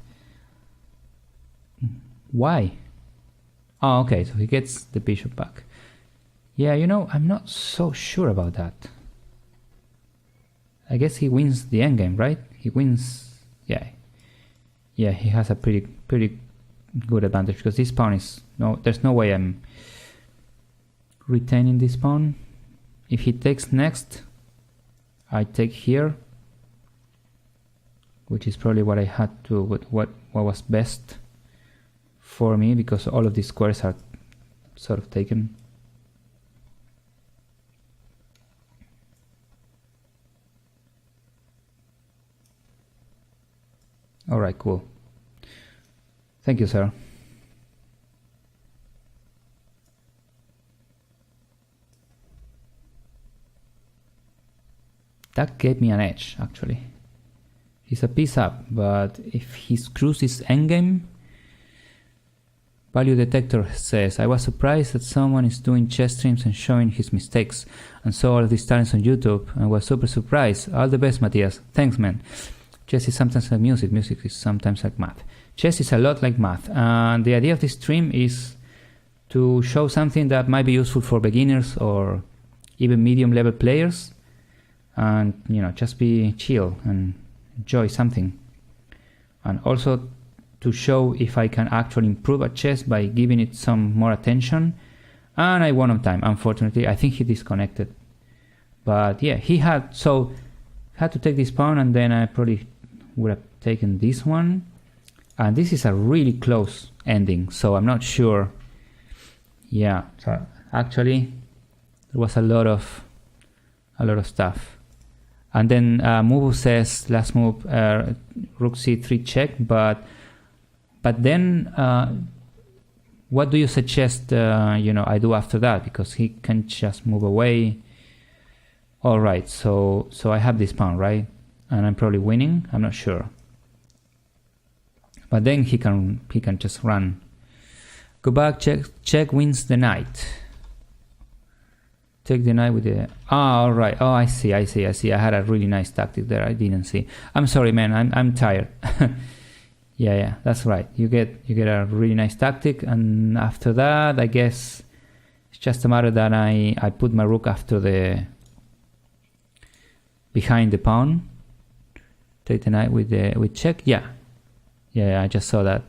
Why? Oh, okay, so he gets the bishop back. Yeah, you know, I'm not so sure about that. I guess he wins the endgame, right? He wins, yeah. Yeah, he has a pretty good advantage because this pawn is, there's no way I'm retaining this pawn. If he takes next, I take here, which is probably what I had to, what was best for me, because all of these squares are sort of taken. All right, cool. Thank you, sir. That gave me an edge, actually. He's a piece up, but if he screws his endgame, Value Detector says, I was surprised that someone is doing chess streams and showing his mistakes, and saw all of these talents on YouTube, and was super surprised. All the best, Matthias. Thanks, man. Chess is sometimes like music. Music is sometimes like math. Chess is a lot like math. And the idea of this stream is to show something that might be useful for beginners or even medium level players. And, you know, just be chill and enjoy something. And also to show if I can actually improve at chess by giving it some more attention. And I won on time. Unfortunately, I think he disconnected. But yeah, he had to take this pawn, and then I probably would have taken this one. And this is a really close ending, so I'm not sure. Yeah, so actually there was a lot of stuff. And then Mubu says last move rook c3 check, but then what do you suggest I do after that, because he can just move away. All right, so I have this pawn, right? And I'm probably winning. I'm not sure. But then he can just run. Go back, check wins the knight. Take the knight with the... all right. Oh, I see. I had a really nice tactic there. I didn't see. I'm sorry, man. I'm tired. Yeah, that's right. You get a really nice tactic, and after that, I guess it's just a matter that I put my rook after the... behind the pawn. Take the knight with check. Yeah, I just saw that.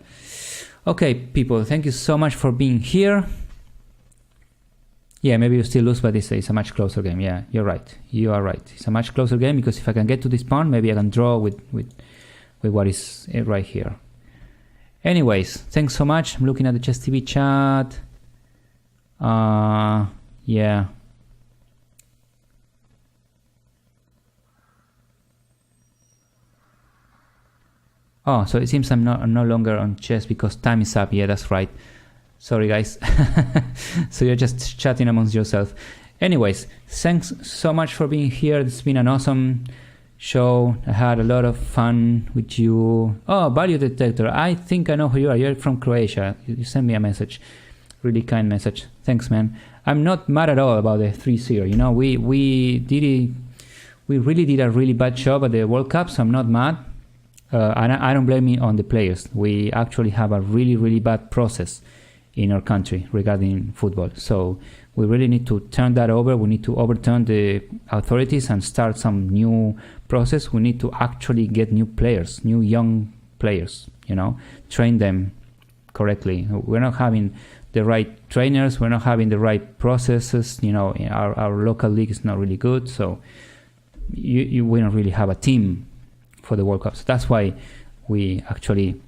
Okay, people, thank you so much for being here. Yeah, maybe you still lose, but it's a much closer game. Yeah, you're right. You are right. It's a much closer game, because if I can get to this pawn, maybe I can draw with what is right here. Anyways, thanks so much. I'm looking at the Chess TV chat. Yeah. Oh, so it seems I'm no longer on chess because time is up. Yeah, that's right. Sorry, guys. So you're just chatting amongst yourself. Anyways, thanks so much for being here. It's been an awesome show. I had a lot of fun with you. Oh, value detector. I think I know who you are. You're from Croatia. You sent me a message. Really kind message. Thanks, man. I'm not mad at all about the 3-0. You know, we really did a really bad job at the World Cup, so I'm not mad. And I don't blame it on the players. We actually have a really, really bad process in our country regarding football. So we really need to turn that over. We need to overturn the authorities and start some new process. We need to actually get new players, new young players, train them correctly. We're not having the right trainers. We're not having the right processes. Our local league is not really good. So we don't really have a team for the World Cup. So that's why we actually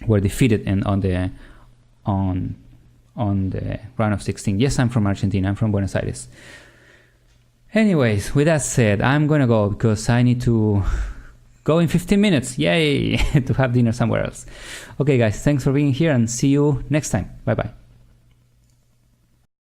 were defeated on the round of 16. Yes, I'm from Argentina. I'm from Buenos Aires. Anyways, with that said, I'm gonna go because I need to go in 15 minutes. Yay! To have dinner somewhere else. Okay, guys, thanks for being here and see you next time. Bye-bye.